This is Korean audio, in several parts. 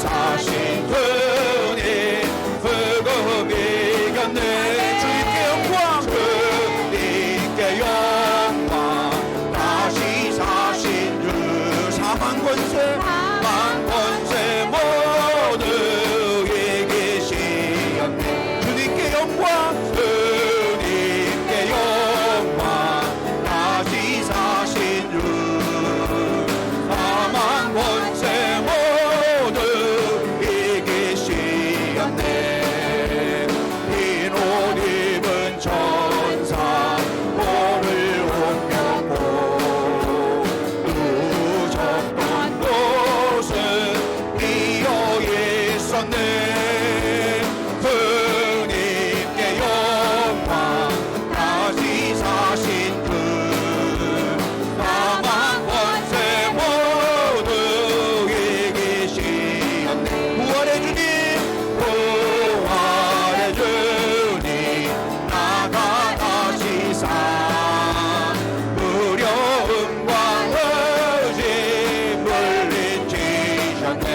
사신 주님福音 이겼네. 주님께 영광 주님께 영광 다시 사신 주 사망 권세 모두 이기시었네. 주님께 영광 주님께 영광 다시 사신 주 사망 권세 모두 이기시었네. 흰 옷 입은 천사 볼을 옮겼고 누적던 곳은 비어 있었네. 주님께 영광 다시 사신 그 사망 권세 모두 이기시었네. 부활의 주님 부활의 주님 나가 다시 사 두려움과 의심 물리치셨네.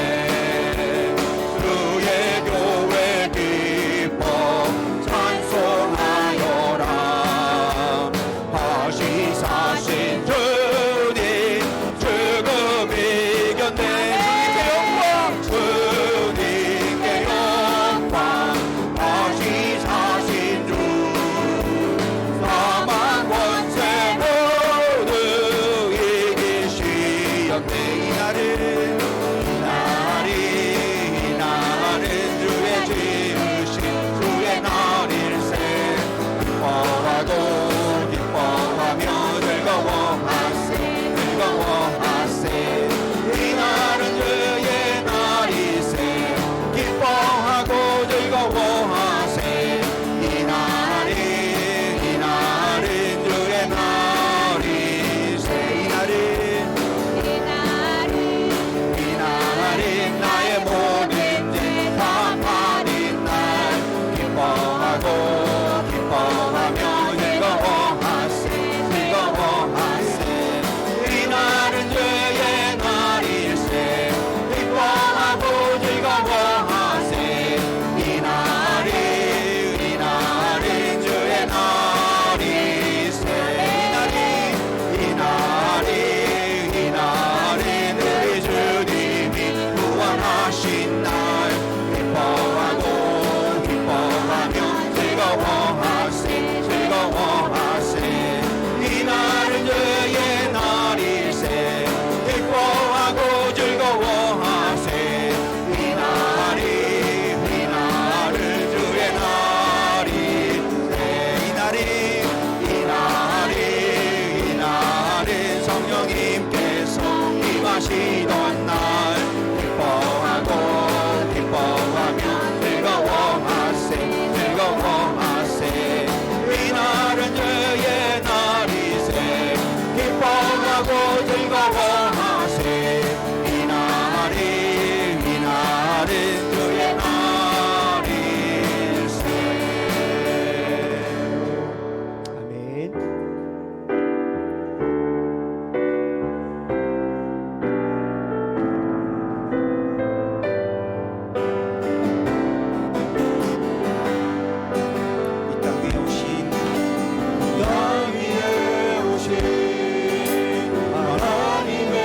주의 교회 기뻐 찬송하여라. 다시 사신 주님 죽음 이겼네. 주님께 영광 다시 사신 주 사망 권세 모두 이기시었네. 이날은 주의 지으신 주의 날일세. 기뻐하고 기뻐하며 즐거워하세. 이날은 주의 날이세. 기뻐하고 즐거워하세. 이날은 주의 날이세. 이날은 나의 모든 죄 다 팔린 날. 기뻐하고 기뻐하며 즐거워하세. 이날은 주의 날일세. 기뻐하고 즐거워하세. 이날은 주의 날이세. 이날은 우리 주님이 구원하신 날. 기뻐하고 기뻐하며 즐거워하세. 이날은 주의 날일세. 기뻐하고 즐거워하세. 이날은 주의 날일세. 이날은 성령님께서 임하시던 날. 기뻐하고 기뻐하며 즐거워하세. 이날은 주의 날이세. 기뻐하고 즐거워하세. 이날은 주의 날일세. 아멘. 땅 위에 오신 하나님의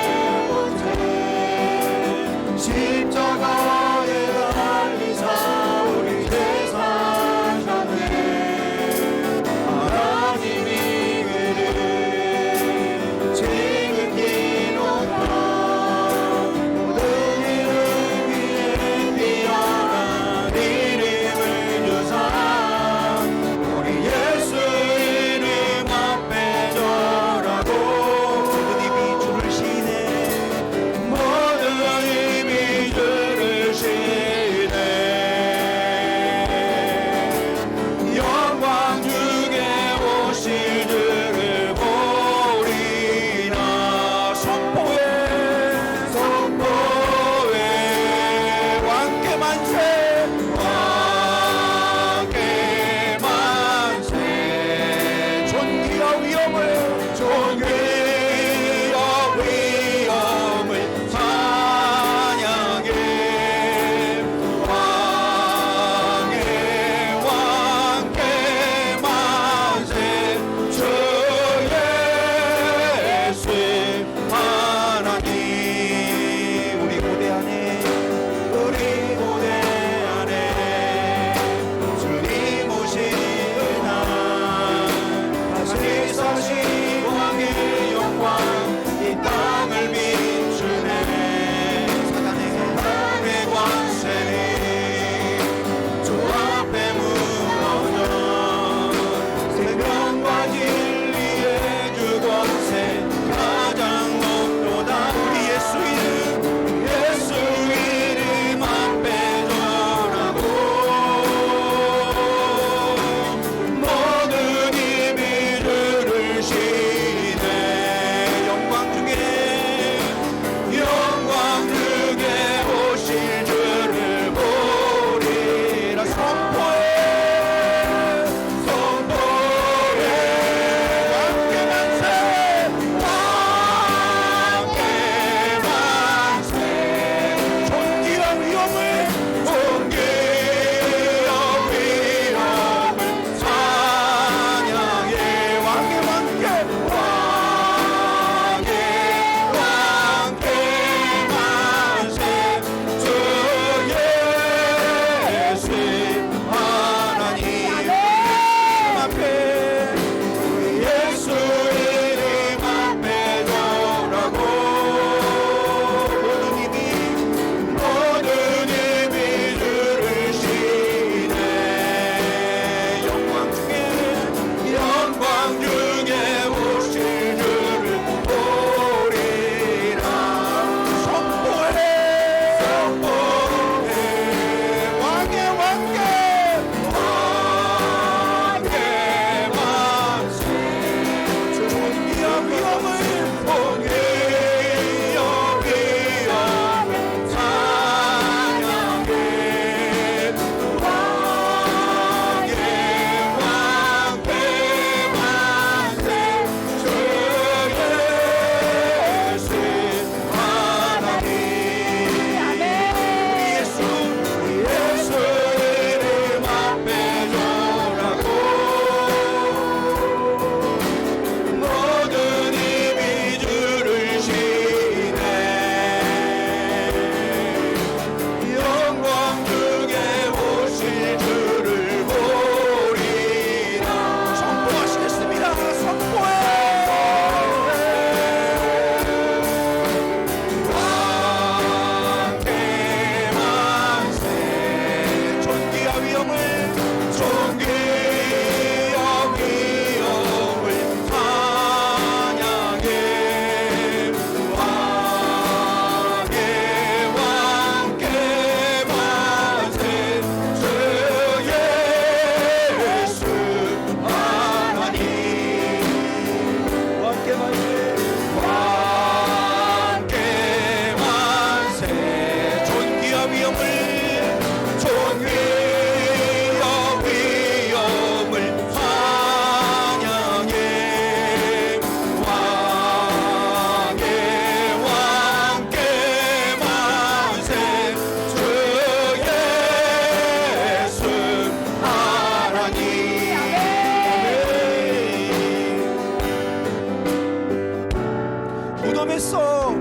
시험에서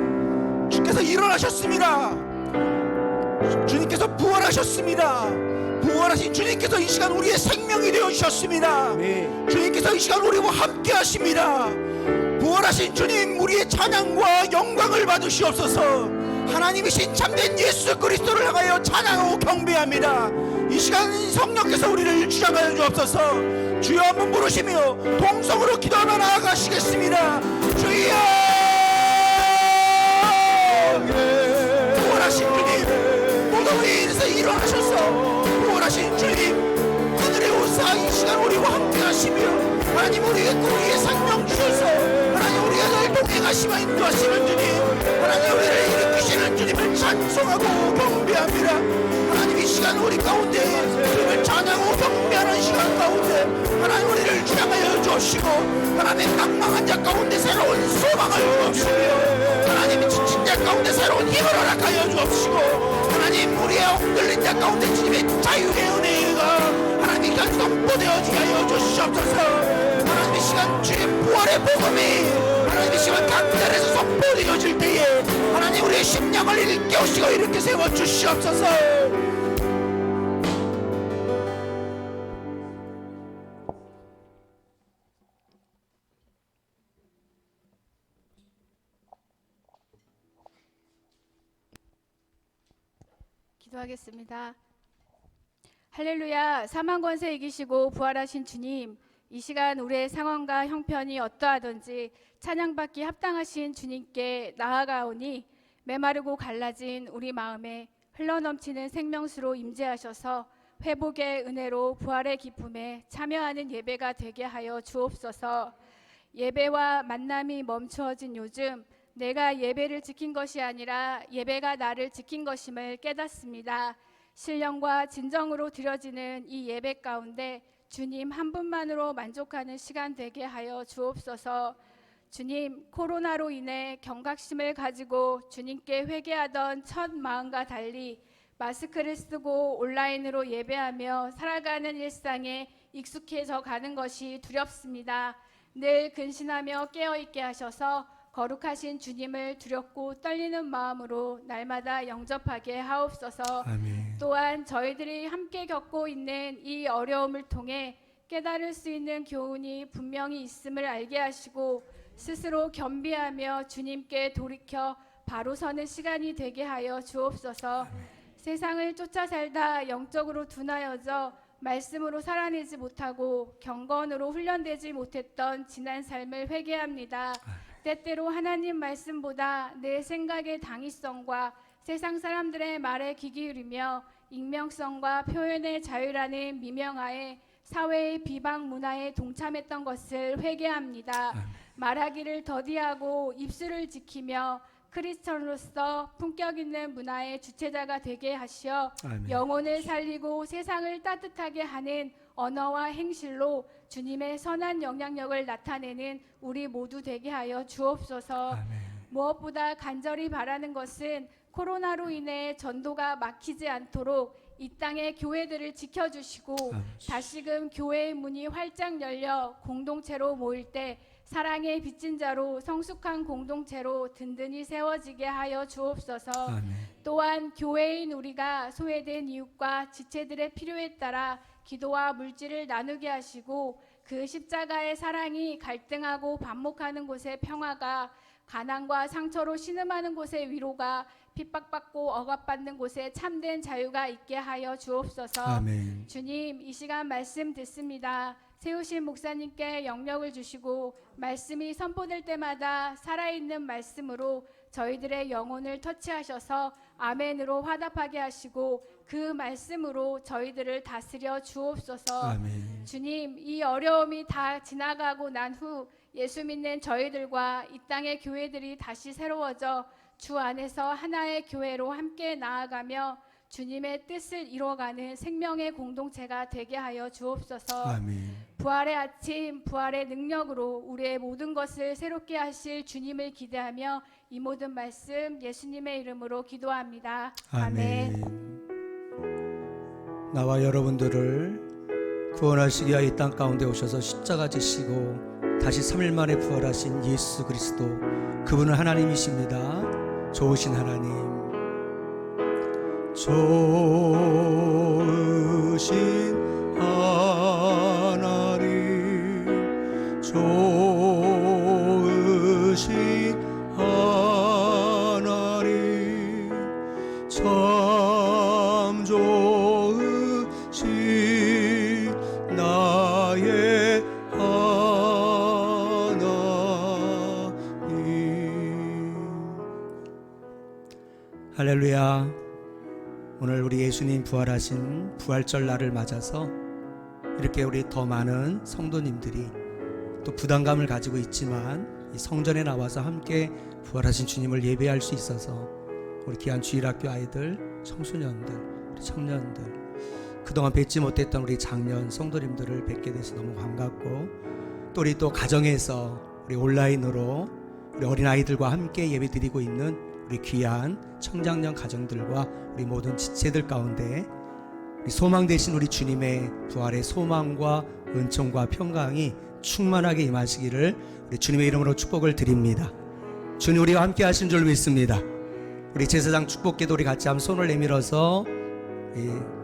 주께서 일어나셨습니다. 주님께서 부활하셨습니다. 부활하신 주님께서 이 시간 우리의 생명이 되어주셨습니다. 주님께서 이 시간 우리와 함께 하십니다. 부활하신 주님, 우리의 찬양과 영광을 받으시옵소서. 하나님이신 참된 예수 그리스도를 향하여 찬양하고 경배합니다. 이 시간 성령께서 우리를 주장하여 주옵소서. 주여 한번 부르시며 동성으로 기도하며 나아가시겠습니다. 주여! 부활하신 주님, 모든 우리 인에서 일어나셔서 부활하신 주님, 하늘의 오사 이 시간 우리와 함께 하시며 하나님 우리의 생명 주셔서 하나님 우리가 늘 동행하시며 인도하시는 주님, 하나님 우리를 일으키시는 주님을 찬송하고 경배합니다. 하나님 이 시간 우리 가운데 주님을 찬양하고 경배하는 시간 가운데 하나님 우리를 주장하여 주시고 하나님 낭망한 자 가운데 새로운 소망을 주옵시며 하나님 지친 자 가운데 새로운 힘을 허락하여 주옵시고 하나님 우리의 흔들린 자 가운데 주님의 자유의 은혜가 하나님 이간 선포되어지게 하여 주시옵소서. 하나님 이 시간 주님 부활의 복음이 하나님 이 시간 각 자리에서 선포되어질 때에 하나님 우리의 심령을 일깨우시고 이렇게 세워주시옵소서. 기도하겠습니다. 할렐루야. 사망 권세 이기시고 부활하신 주님, 이 시간 우리의 상황과 형편이 어떠하든지 찬양받기 합당하신 주님께 나아가오니 메마르고 갈라진 우리 마음에 흘러넘치는 생명수로 임재하셔서 회복의 은혜로 부활의 기쁨에 참여하는 예배가 되게 하여 주옵소서. 예배와 만남이 멈추어진 요즘 내가 예배를 지킨 것이 아니라 예배가 나를 지킨 것임을 깨닫습니다. 신령과 진정으로 드려지는 이 예배 가운데 주님 한 분만으로 만족하는 시간 되게 하여 주옵소서. 주님, 코로나로 인해 경각심을 가지고 주님께 회개하던 첫 마음과 달리 마스크를 쓰고 온라인으로 예배하며 살아가는 일상에 익숙해져 가는 것이 두렵습니다. 늘 근신하며 깨어있게 하셔서 거룩하신 주님을 두렵고 떨리는 마음으로 날마다 영접하게 하옵소서. 아멘. 또한 저희들이 함께 겪고 있는 이 어려움을 통해 깨달을 수 있는 교훈이 분명히 있음을 알게 하시고 스스로 겸비하며 주님께 돌이켜 바로 서는 시간이 되게 하여 주옵소서. 세상을 쫓아 살다 영적으로 둔하여져 말씀으로 살아내지 못하고 경건으로 훈련되지 못했던 지난 삶을 회개합니다. 때때로 하나님 말씀보다 내 생각의 당위성과 세상 사람들의 말에 귀 기울이며 익명성과 표현의 자유라는 미명하에 사회의 비방 문화에 동참했던 것을 회개합니다. 말하기를 더디하고 입술을 지키며 크리스천으로서 품격 있는 문화의 주체자가 되게 하시어 아멘. 영혼을 살리고 세상을 따뜻하게 하는 언어와 행실로 주님의 선한 영향력을 나타내는 우리 모두 되게 하여 주옵소서. 아멘. 무엇보다 간절히 바라는 것은 코로나로 인해 전도가 막히지 않도록 이 땅의 교회들을 지켜주시고 다시금 교회의 문이 활짝 열려 공동체로 모일 때 사랑의 빚진 자로 성숙한 공동체로 든든히 세워지게 하여 주옵소서. 아멘. 또한 교회인 우리가 소외된 이웃과 지체들의 필요에 따라 기도와 물질을 나누게 하시고 그 십자가의 사랑이 갈등하고 반목하는 곳의 평화가 가난과 상처로 신음하는 곳의 위로가 핍박받고 억압받는 곳에 참된 자유가 있게 하여 주옵소서. 아멘. 주님, 이 시간 말씀 듣습니다. 세우신 목사님께 영력을 주시고 말씀이 선포될 때마다 살아있는 말씀으로 저희들의 영혼을 터치하셔서 아멘으로 화답하게 하시고 그 말씀으로 저희들을 다스려 주옵소서. 아멘. 주님, 이 어려움이 다 지나가고 난 후 예수 믿는 저희들과 이 땅의 교회들이 다시 새로워져 주 안에서 하나의 교회로 함께 나아가며 주님의 뜻을 이루어가는 생명의 공동체가 되게 하여 주옵소서. 아멘. 부활의 아침, 부활의 능력으로 우리의 모든 것을 새롭게 하실 주님을 기대하며 이 모든 말씀 예수님의 이름으로 기도합니다. 아멘. 나와 여러분들을 구원하시기 위하여 이 땅 가운데 오셔서 십자가 지시고 다시 3일 만에 부활하신 예수 그리스도, 그분은 하나님이십니다. 좋으신 하나님, 좋으신 하나님, 좋으신 하나님, 참 좋으신 나의 하나님. 할렐루야. 오늘 우리 예수님 부활하신 부활절 날을 맞아서 이렇게 우리 더 많은 성도님들이 또 부담감을 가지고 있지만 이 성전에 나와서 함께 부활하신 주님을 예배할 수 있어서 우리 귀한 주일학교 아이들, 청소년들, 우리 청년들, 그동안 뵙지 못했던 우리 장년 성도님들을 뵙게 돼서 너무 반갑고, 또 우리 또 가정에서 우리 온라인으로 우리 어린아이들과 함께 예배드리고 있는 우리 귀한 청장년 가정들과 우리 모든 지체들 가운데 우리 소망 되신 우리 주님의 부활의 소망과 은총과 평강이 충만하게 임하시기를 우리 주님의 이름으로 축복을 드립니다. 주님 우리와 함께 하신 줄 믿습니다. 우리 제사장 축복기도 우리 같이 한번 손을 내밀어서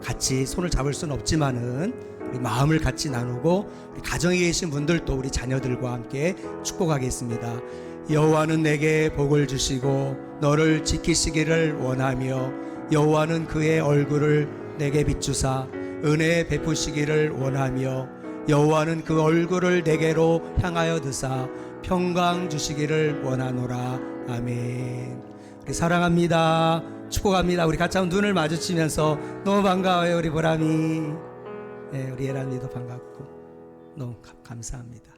같이 손을 잡을 수는 없지만은 우리 마음을 같이 나누고 우리 가정에 계신 분들도 우리 자녀들과 함께 축복하겠습니다. 여호와는 내게 복을 주시고 너를 지키시기를 원하며 여호와는 그의 얼굴을 내게 비추사 은혜 베푸시기를 원하며 여호와는 그 얼굴을 내게로 향하여 드사 평강 주시기를 원하노라. 아멘. 우리 사랑합니다. 축복합니다. 우리 같이 한번 눈을 마주치면서 너무 반가워요. 우리 보람이, 우리 예란이도 반갑고 너무 감사합니다.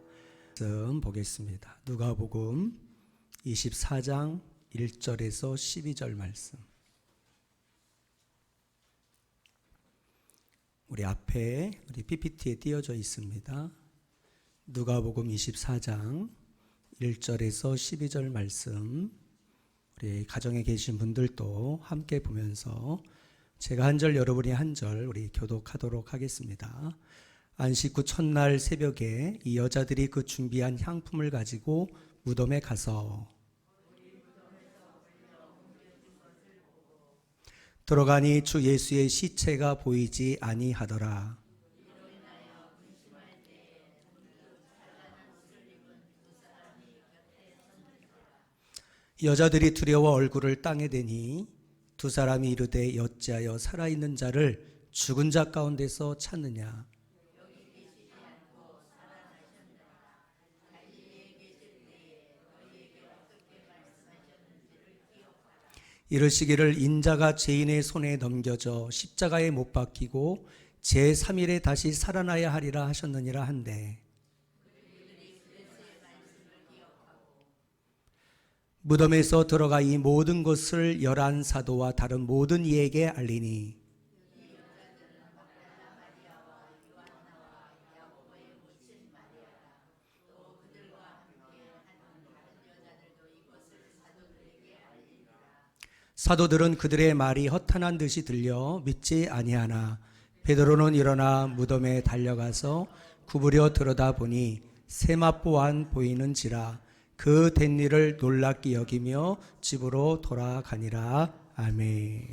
보겠습니다. 누가복음 24장 1절에서 12절 말씀. 우리 앞에 우리 PPT에 띄어져 있습니다. 누가복음 24장 1절에서 12절 말씀. 우리 가정에 계신 분들도 함께 보면서 제가 한 절 여러분이 한 절 우리 교독하도록 하겠습니다. 안식 후 첫날 새벽에 이 여자들이 그 준비한 향품을 가지고 무덤에 가서 들어가니 주 예수의 시체가 보이지 아니하더라. 여자들이 두려워 얼굴을 땅에 대니 두 사람이 이르되 어찌하여 살아있는 자를 죽은 자 가운데서 찾느냐. 이르시기를 인자가 죄인의 손에 넘겨져 십자가에 못 박히고 제3일에 다시 살아나야 하리라 하셨느니라 한데, 무덤에서 들어가 이 모든 것을 11사도와 다른 모든 이에게 알리니 사도들은 그들의 말이 허탄한 듯이 들려 믿지 아니하나 베드로는 일어나 무덤에 달려가서 구부려 들여다보니 세마포안 보이는지라 그 된 일을 놀랍게 여기며 집으로 돌아가니라. 아멘.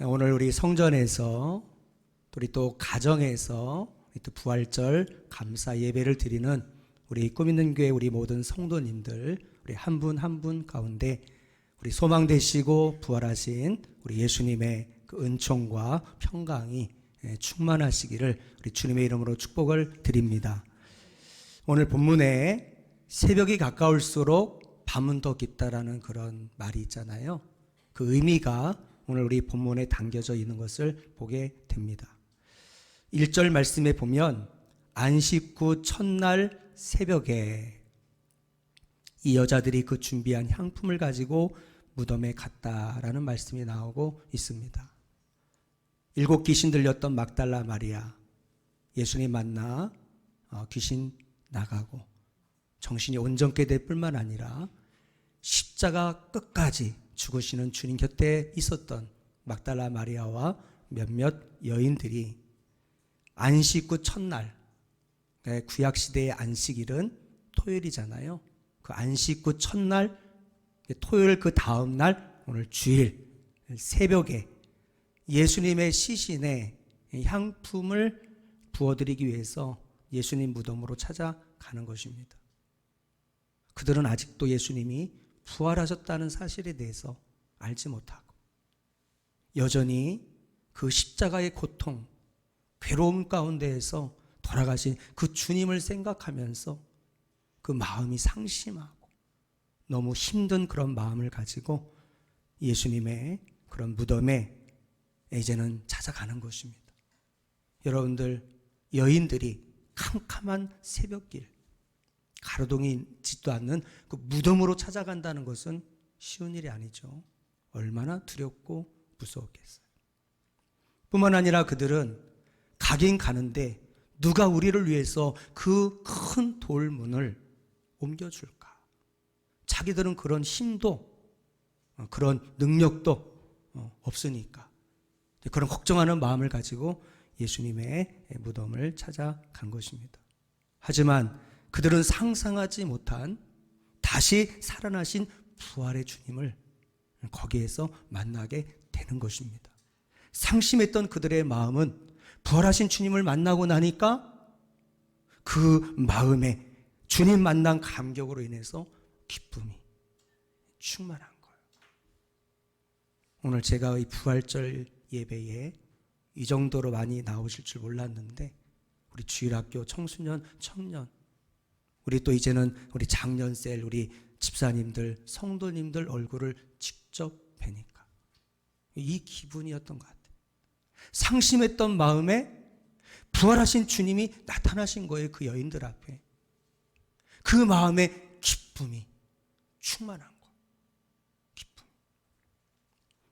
오늘 우리 성전에서 우리 또 가정에서 우리 또 부활절 감사 예배를 드리는 우리 꿈 있는 교회 우리 모든 성도님들 우리 한 분 한 분 가운데 우리 소망 되시고 부활하신 우리 예수님의 그 은총과 평강이 충만하시기를 우리 주님의 이름으로 축복을 드립니다. 오늘 본문에 새벽이 가까울수록 밤은 더 깊다라는 그런 말이 있잖아요. 그 의미가 오늘 우리 본문에 담겨져 있는 것을 보게 됩니다. 1절 말씀에 보면 안식 후 첫날 새벽에 이 여자들이 그 준비한 향품을 가지고 무덤에 갔다라는 말씀이 나오고 있습니다. 7 귀신 들렸던 막달라 마리아, 예수님 만나 귀신 나가고 정신이 온전케 될 뿐만 아니라 십자가 끝까지 죽으시는 주님 곁에 있었던 막달라 마리아와 몇몇 여인들이 안식 후 첫날 구약 시대의 안식일은 토요일이잖아요. 그 안식 후 첫날, 토요일 그 다음 날, 오늘 주일 새벽에 예수님의 시신에 향품을 부어드리기 위해서 예수님 무덤으로 찾아가는 것입니다. 그들은 아직도 예수님이 부활하셨다는 사실에 대해서 알지 못하고 여전히 그 십자가의 고통, 괴로움 가운데에서 돌아가신 그 주님을 생각하면서 그 마음이 상심하고 너무 힘든 그런 마음을 가지고 예수님의 그런 무덤에 이제는 찾아가는 것입니다. 여러분들, 여인들이 캄캄한 새벽길, 가로등이 있지도 않는 그 무덤으로 찾아간다는 것은 쉬운 일이 아니죠. 얼마나 두렵고 무서웠겠어요. 뿐만 아니라 그들은 가긴 가는데 누가 우리를 위해서 그 큰 돌문을 옮겨줄까? 자기들은 그런 힘도 그런 능력도 없으니까 그런 걱정하는 마음을 가지고 예수님의 무덤을 찾아간 것입니다. 하지만 그들은 상상하지 못한 다시 살아나신 부활의 주님을 거기에서 만나게 되는 것입니다. 상심했던 그들의 마음은 부활하신 주님을 만나고 나니까 그 마음에 주님 만난 감격으로 인해서 기쁨이 충만한 거예요. 오늘 제가 이 부활절 예배에 이 정도로 많이 나오실 줄 몰랐는데 우리 주일학교 청소년, 청년, 우리 또 이제는 우리 장년셀, 우리 집사님들, 성도님들 얼굴을 직접 뵈니까 이 기분이었던 것 같아요. 상심했던 마음에 부활하신 주님이 나타나신 거예요. 그 여인들 앞에. 그 마음에 기쁨이 충만한 거예요. 기쁨.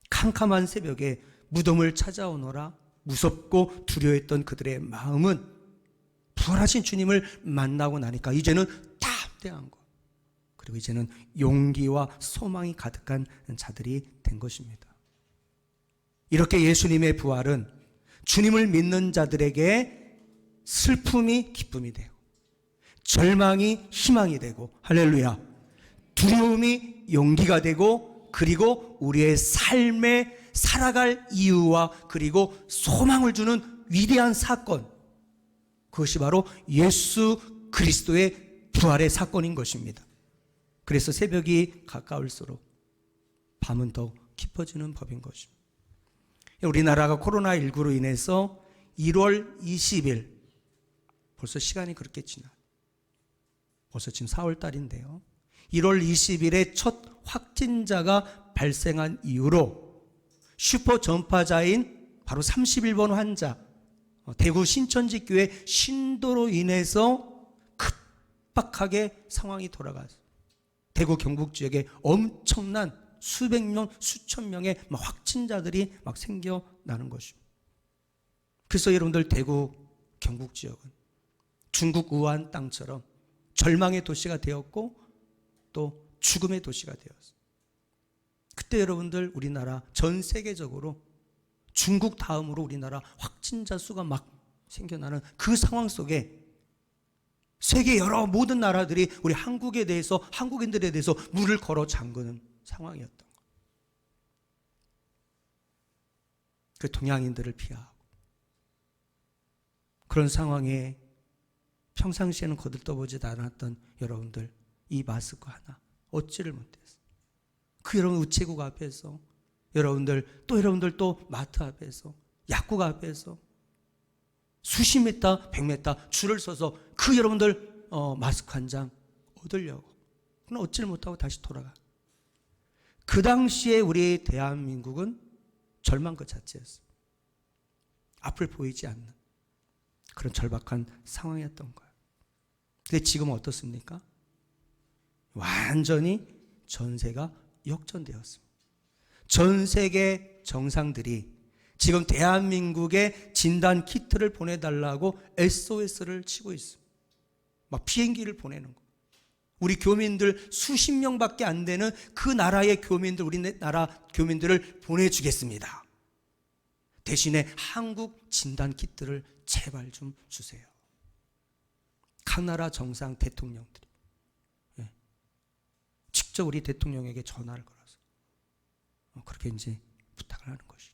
캄캄한 새벽에 무덤을 찾아오너라 무섭고 두려워했던 그들의 마음은 부활하신 주님을 만나고 나니까 이제는 담대한 것, 그리고 이제는 용기와 소망이 가득한 자들이 된 것입니다. 이렇게 예수님의 부활은 주님을 믿는 자들에게 슬픔이 기쁨이 되고 절망이 희망이 되고, 할렐루야, 두려움이 용기가 되고, 그리고 우리의 삶에 살아갈 이유와 그리고 소망을 주는 위대한 사건, 그것이 바로 예수 그리스도의 부활의 사건인 것입니다. 그래서 새벽이 가까울수록 밤은 더 깊어지는 법인 것입니다. 우리나라가 코로나19로 인해서 1월 20일, 벌써 시간이 그렇게 지나, 벌써 지금 4월 달인데요. 1월 20일에 첫 확진자가 발생한 이후로 슈퍼 전파자인 바로 31번 환자, 대구 신천지 교회 신도로 인해서 급박하게 상황이 돌아갔어요. 대구 경북 지역에 엄청난 수백 명, 수천 명의 확진자들이 막 생겨나는 것입니다. 그래서 여러분들, 대구 경북 지역은 중국 우한 땅처럼 절망의 도시가 되었고 또 죽음의 도시가 되었어요. 그때 여러분들, 우리나라 전 세계적으로 중국 다음으로 우리나라 확진자 수가 막 생겨나는 그 상황 속에 세계 여러 모든 나라들이 우리 한국에 대해서, 한국인들에 대해서 물을 걸어 잠그는 상황이었던 거예요. 그 동양인들을 피하고, 그런 상황에 평상시에는 거들떠보지도 않았던 여러분들, 이 마스크 하나 얻지를 못했어요. 그 여러분 우체국 앞에서, 여러분들 또 마트 앞에서, 약국 앞에서 수십 미터, 100m 줄을 서서 그 여러분들 마스크 한 장 얻으려고, 그러나 얻지를 못하고 다시 돌아가. 그 당시에 우리 대한민국은 절망 그 자체였어요. 앞을 보이지 않는 그런 절박한 상황이었던 거예요. 근데 지금은 어떻습니까? 완전히 전세가 역전되었습니다. 전 세계 정상들이 지금 대한민국에 진단 키트를 보내달라고 SOS를 치고 있습니다. 막 비행기를 보내는 거. 우리 교민들 수십 명밖에 안 되는 그 나라의 교민들, 우리나라 교민들을 보내주겠습니다. 대신에 한국 진단 키트를 제발 좀 주세요. 각 나라 정상 대통령들이 직접 우리 대통령에게 전화를 걸어서 그렇게 이제 부탁을 하는 것이죠.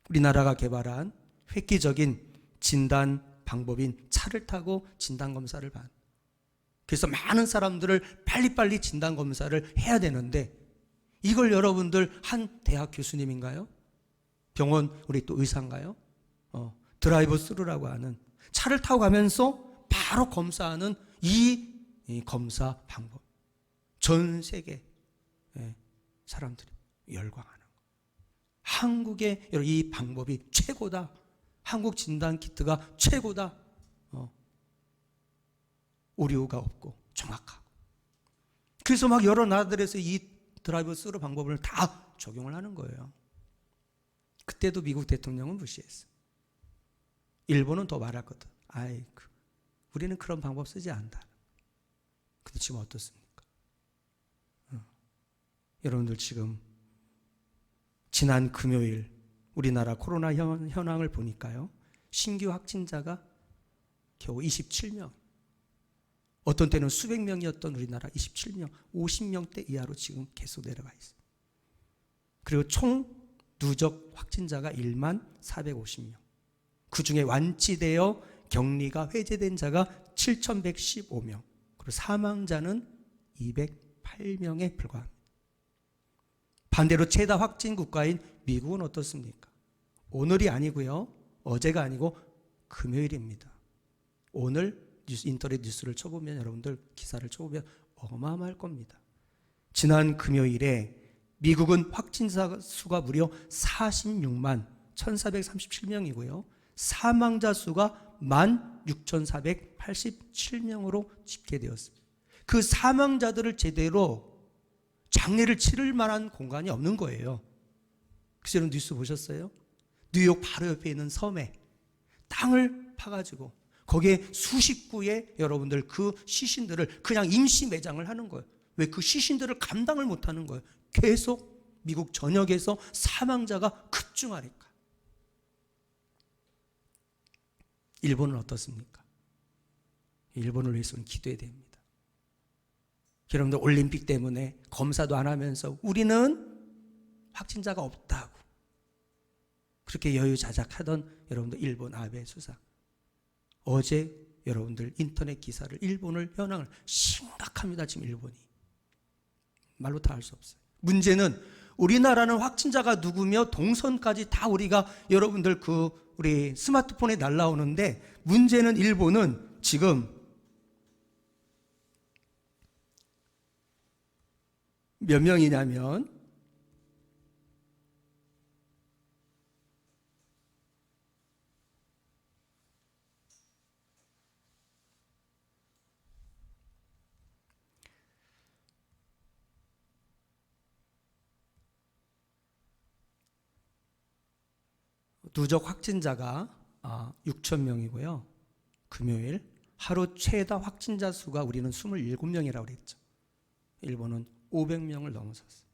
우리나라가 개발한 획기적인 진단 방법인 차를 타고 진단 검사를 받는. 그래서 많은 사람들을 빨리빨리 진단 검사를 해야 되는데 이걸 여러분들 한 대학 교수님인가요? 병원 우리 또 의사인가요? 드라이브 스루라고 하는 차를 타고 가면서 바로 검사하는 이 검사 방법. 전 세계 사람들이 열광하는 거. 한국의 이 방법이 최고다. 한국 진단 키트가 최고다. 오류가 없고 정확하고. 그래서 막 여러 나라들에서 이 드라이브 스루 방법을 다 적용을 하는 거예요. 그때도 미국 대통령은 무시했어. 일본은 더 말하거든. 아이고, 우리는 그런 방법 쓰지 않는다. 근데 지금 어떻습니까? 여러분들 지금 지난 금요일 우리나라 코로나 현황을 보니까요. 신규 확진자가 겨우 27명. 어떤 때는 수백 명이었던 우리나라 27명, 50명대 이하로 지금 계속 내려가 있어요. 그리고 총 누적 확진자가 1만 450명. 그중에 완치되어 격리가 해제된 자가 7,115명. 그리고 사망자는 208명에 불과합니다. 반대로 최다 확진 국가인 미국은 어떻습니까? 오늘이 아니고요. 어제가 아니고 금요일입니다. 오늘 인터넷 뉴스를 쳐보면 여러분들 기사를 쳐보면 어마어마할 겁니다. 지난 금요일에 미국은 확진자 수가 무려 46만 1,437명이고요. 사망자 수가 16,487명으로 집계되었습니다. 그 사망자들을 제대로 장례를 치를 만한 공간이 없는 거예요. 그래서 여러분 뉴스 보셨어요? 뉴욕 바로 옆에 있는 섬에 땅을 파가지고 거기에 수십 구의 여러분들 그 시신들을 그냥 임시 매장을 하는 거예요. 왜? 그 시신들을 감당을 못하는 거예요. 계속 미국 전역에서 사망자가 급증하니까. 일본은 어떻습니까? 일본을 위해서는 기도해야 됩니다. 여러분들 올림픽 때문에 검사도 안 하면서 우리는 확진자가 없다고 그렇게 여유자작하던 여러분들 일본 아베 수상. 어제 여러분들 인터넷 기사를 일본을 현황을 심각합니다. 지금 일본이. 말로 다 할 수 없어요. 문제는 우리나라는 확진자가 누구며 동선까지 다 우리가 여러분들 우리 스마트폰에 날라오는데 문제는 일본은 지금 몇 명이냐면 누적 확진자가 6천 명이고요. 금요일 하루 최다 확진자 수가 우리는 27명이라고 그랬죠. 일본은 500명을 넘어섰어요.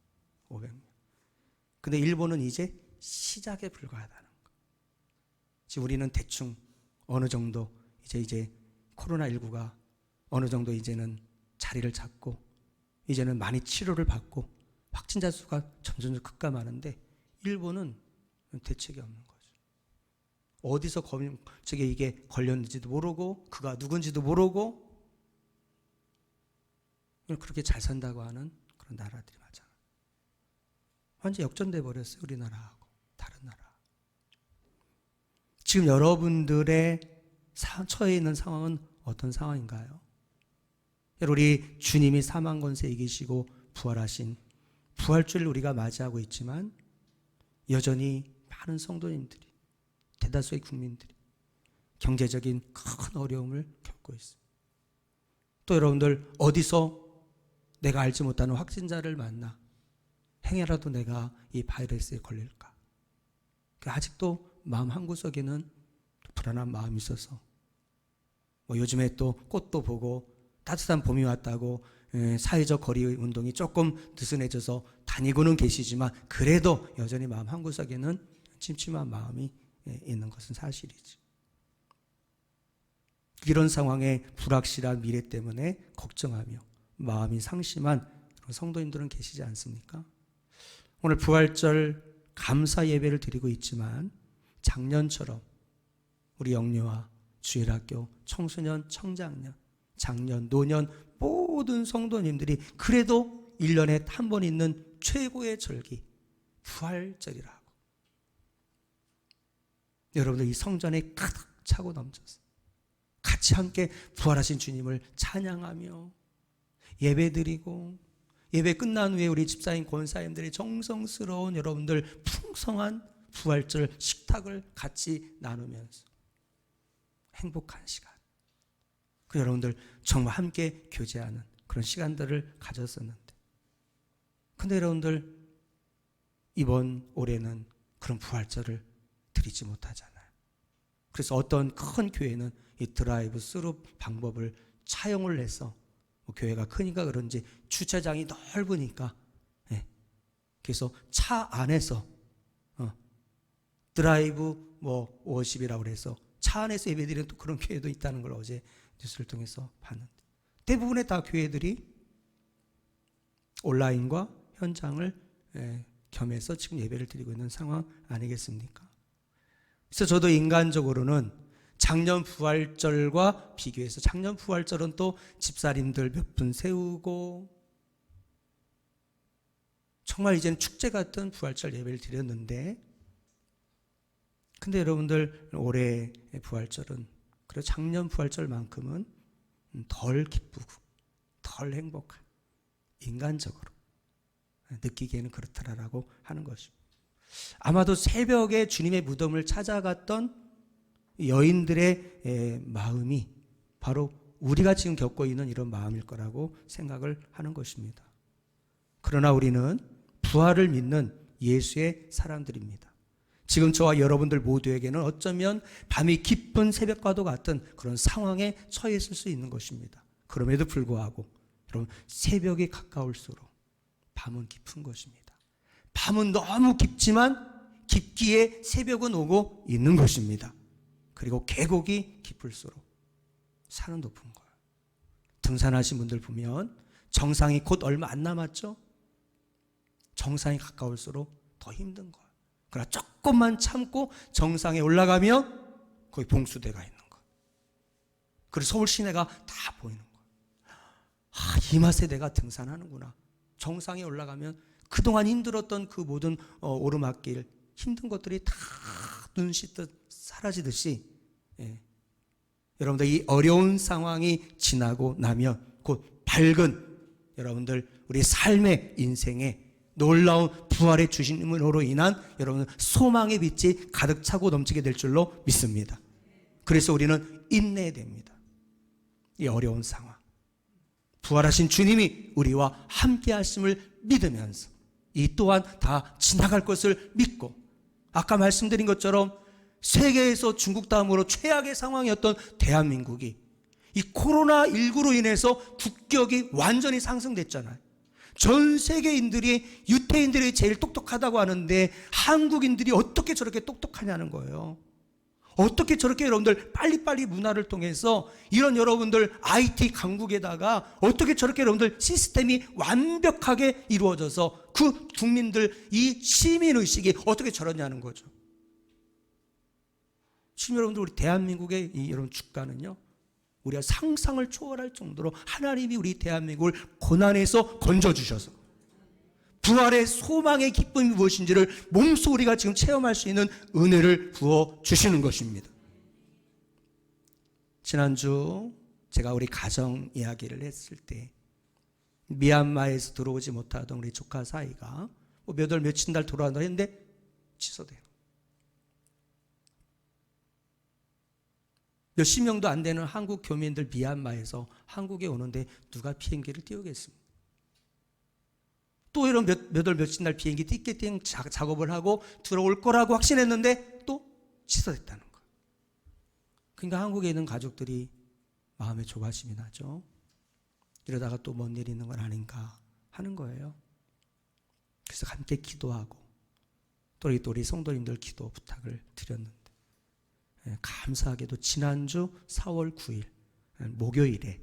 500명. 근데 일본은 이제 시작에 불과하다는 거. 지금 우리는 대충 어느 정도 이제 코로나19가 어느 정도 이제는 자리를 잡고 이제는 많이 치료를 받고 확진자 수가 점점 급감하는데 일본은 대책이 없는 거죠. 어디서 이게 걸렸는지도 모르고 그가 누군지도 모르고 그렇게 잘 산다고 하는 그런 나라들이 많잖아요. 완전 역전돼 버렸어요. 우리나라하고 다른 나라. 지금 여러분들의 처해 있는 상황은 어떤 상황인가요? 우리 주님이 사망 권세 이기시고 부활하신 부활주를 우리가 맞이하고 있지만 여전히 많은 성도님들이 대다수의 국민들이 경제적인 큰 어려움을 겪고 있습니다. 또 여러분들 어디서 내가 알지 못하는 확진자를 만나 행여라도 내가 이 바이러스에 걸릴까? 아직도 마음 한구석에는 불안한 마음이 있어서 요즘에 또 꽃도 보고 따뜻한 봄이 왔다고 사회적 거리 운동이 조금 느슨해져서 다니고는 계시지만 그래도 여전히 마음 한구석에는 침침한 마음이 있는 것은 사실이지. 이런 상황에 불확실한 미래 때문에 걱정하며 마음이 상심한 성도님들은 계시지 않습니까? 오늘 부활절 감사 예배를 드리고 있지만 작년처럼 우리 영유아, 주일학교, 청소년, 청장년, 장년, 노년 모든 성도님들이 그래도 1년에 한 번 있는 최고의 절기 부활절이라고 여러분들 이 성전에 가득 차고 넘쳐서 같이 함께 부활하신 주님을 찬양하며 예배드리고 예배 끝난 후에 우리 집사님 권사님들의 정성스러운 여러분들 풍성한 부활절 식탁을 같이 나누면서 행복한 시간 그 여러분들 정말 함께 교제하는 그런 시간들을 가졌었는데 근데 여러분들 이번 올해는 그런 부활절을 드리지 못하잖아요. 그래서 어떤 큰 교회는 이 드라이브 스루 방법을 차용을 해서 뭐 교회가 크니까 그런지 주차장이 넓으니까 그래서 차 안에서 드라이브 뭐 워십이라고 그래서 차 안에서 예배드리는 또 그런 교회도 있다는 걸 어제 뉴스를 통해서 봤는데 대부분의 다 교회들이 온라인과 현장을 겸해서 지금 예배를 드리고 있는 상황 아니겠습니까? 그래서 저도 인간적으로는 작년 부활절과 비교해서 작년 부활절은 또 집사님들 몇 분 세우고 정말 이제는 축제 같은 부활절 예배를 드렸는데 근데 여러분들 올해 부활절은 그래도 작년 부활절만큼은 덜 기쁘고 덜 행복한 인간적으로 느끼기에는 그렇다라고 하는 것입니다. 아마도 새벽에 주님의 무덤을 찾아갔던 여인들의 마음이 바로 우리가 지금 겪고 있는 이런 마음일 거라고 생각을 하는 것입니다. 그러나 우리는 부활을 믿는 예수의 사람들입니다. 지금 저와 여러분들 모두에게는 어쩌면 밤이 깊은 새벽과도 같은 그런 상황에 처해 있을 수 있는 것입니다. 그럼에도 불구하고 여러분 새벽이 가까울수록 밤은 깊은 것입니다. 밤은 너무 깊지만 깊기에 새벽은 오고 있는 것입니다. 그리고 계곡이 깊을수록 산은 높은 거예요. 등산하신 분들 보면 정상이 곧 얼마 안 남았죠? 정상이 가까울수록 더 힘든 거예요. 그러나 조금만 참고 정상에 올라가면 거기 봉수대가 있는 거예요. 그리고 서울 시내가 다 보이는 거예요. 이 맛에 내가 등산하는구나. 정상에 올라가면 그동안 힘들었던 그 모든 오르막길 힘든 것들이 다 눈 씻듯 사라지듯이 여러분들 이 어려운 상황이 지나고 나면 곧 밝은 여러분들 우리 삶의 인생에 놀라운 부활의 주심으로 인한 여러분 소망의 빛이 가득 차고 넘치게 될 줄로 믿습니다. 그래서 우리는 인내해야 됩니다. 이 어려운 상황 부활하신 주님이 우리와 함께 하심을 믿으면서 이 또한 다 지나갈 것을 믿고 아까 말씀드린 것처럼 세계에서 중국 다음으로 최악의 상황이었던 대한민국이 이 코로나19로 인해서 국격이 완전히 상승됐잖아요. 전 세계인들이 유태인들이 제일 똑똑하다고 하는데 한국인들이 어떻게 저렇게 똑똑하냐는 거예요. 어떻게 저렇게 여러분들 빨리빨리 문화를 통해서 이런 여러분들 IT 강국에다가 어떻게 저렇게 여러분들 시스템이 완벽하게 이루어져서 그 국민들 이 시민의식이 어떻게 저러냐는 거죠. 지금 여러분들 우리 대한민국의 이 여러분 주가는요 우리가 상상을 초월할 정도로 하나님이 우리 대한민국을 고난에서 건져주셔서 부활의 소망의 기쁨이 무엇인지를 몸소 우리가 지금 체험할 수 있는 은혜를 부어주시는 것입니다. 지난주 제가 우리 가정 이야기를 했을 때 미얀마에서 들어오지 못하던 우리 조카 사이가 몇 월 며칠 날 돌아온다 했는데 취소돼요. 몇십 명도 안 되는 한국 교민들 미얀마에서 한국에 오는데 누가 비행기를 띄우겠습니까? 또 이런 몇 월 며칠 날 비행기 티켓팅 작업을 하고 들어올 거라고 확신했는데 또 취소됐다는 거예요. 그러니까 한국에 있는 가족들이 마음에 조바심이 나죠. 이러다가 또 뭔 일이 있는 건 아닌가 하는 거예요. 그래서 함께 기도하고 또 우리 성도님들 기도 부탁을 드렸는데 감사하게도 지난주 4월 9일 목요일에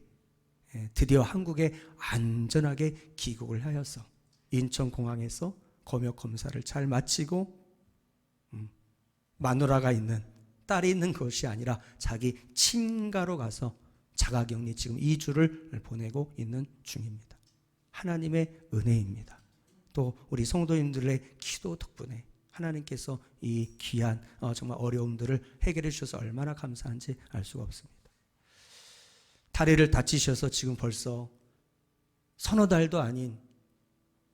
드디어 한국에 안전하게 귀국을 하여서 인천공항에서 검역 검사를 잘 마치고 마누라가 있는 딸이 있는 것이 아니라 자기 친가로 가서 자가격리 지금 2주를 보내고 있는 중입니다. 하나님의 은혜입니다. 또 우리 성도님들의 기도 덕분에 하나님께서 이 귀한 정말 어려움들을 해결해 주셔서 얼마나 감사한지 알 수가 없습니다. 다리를 다치셔서 지금 벌써 서너 달도 아닌,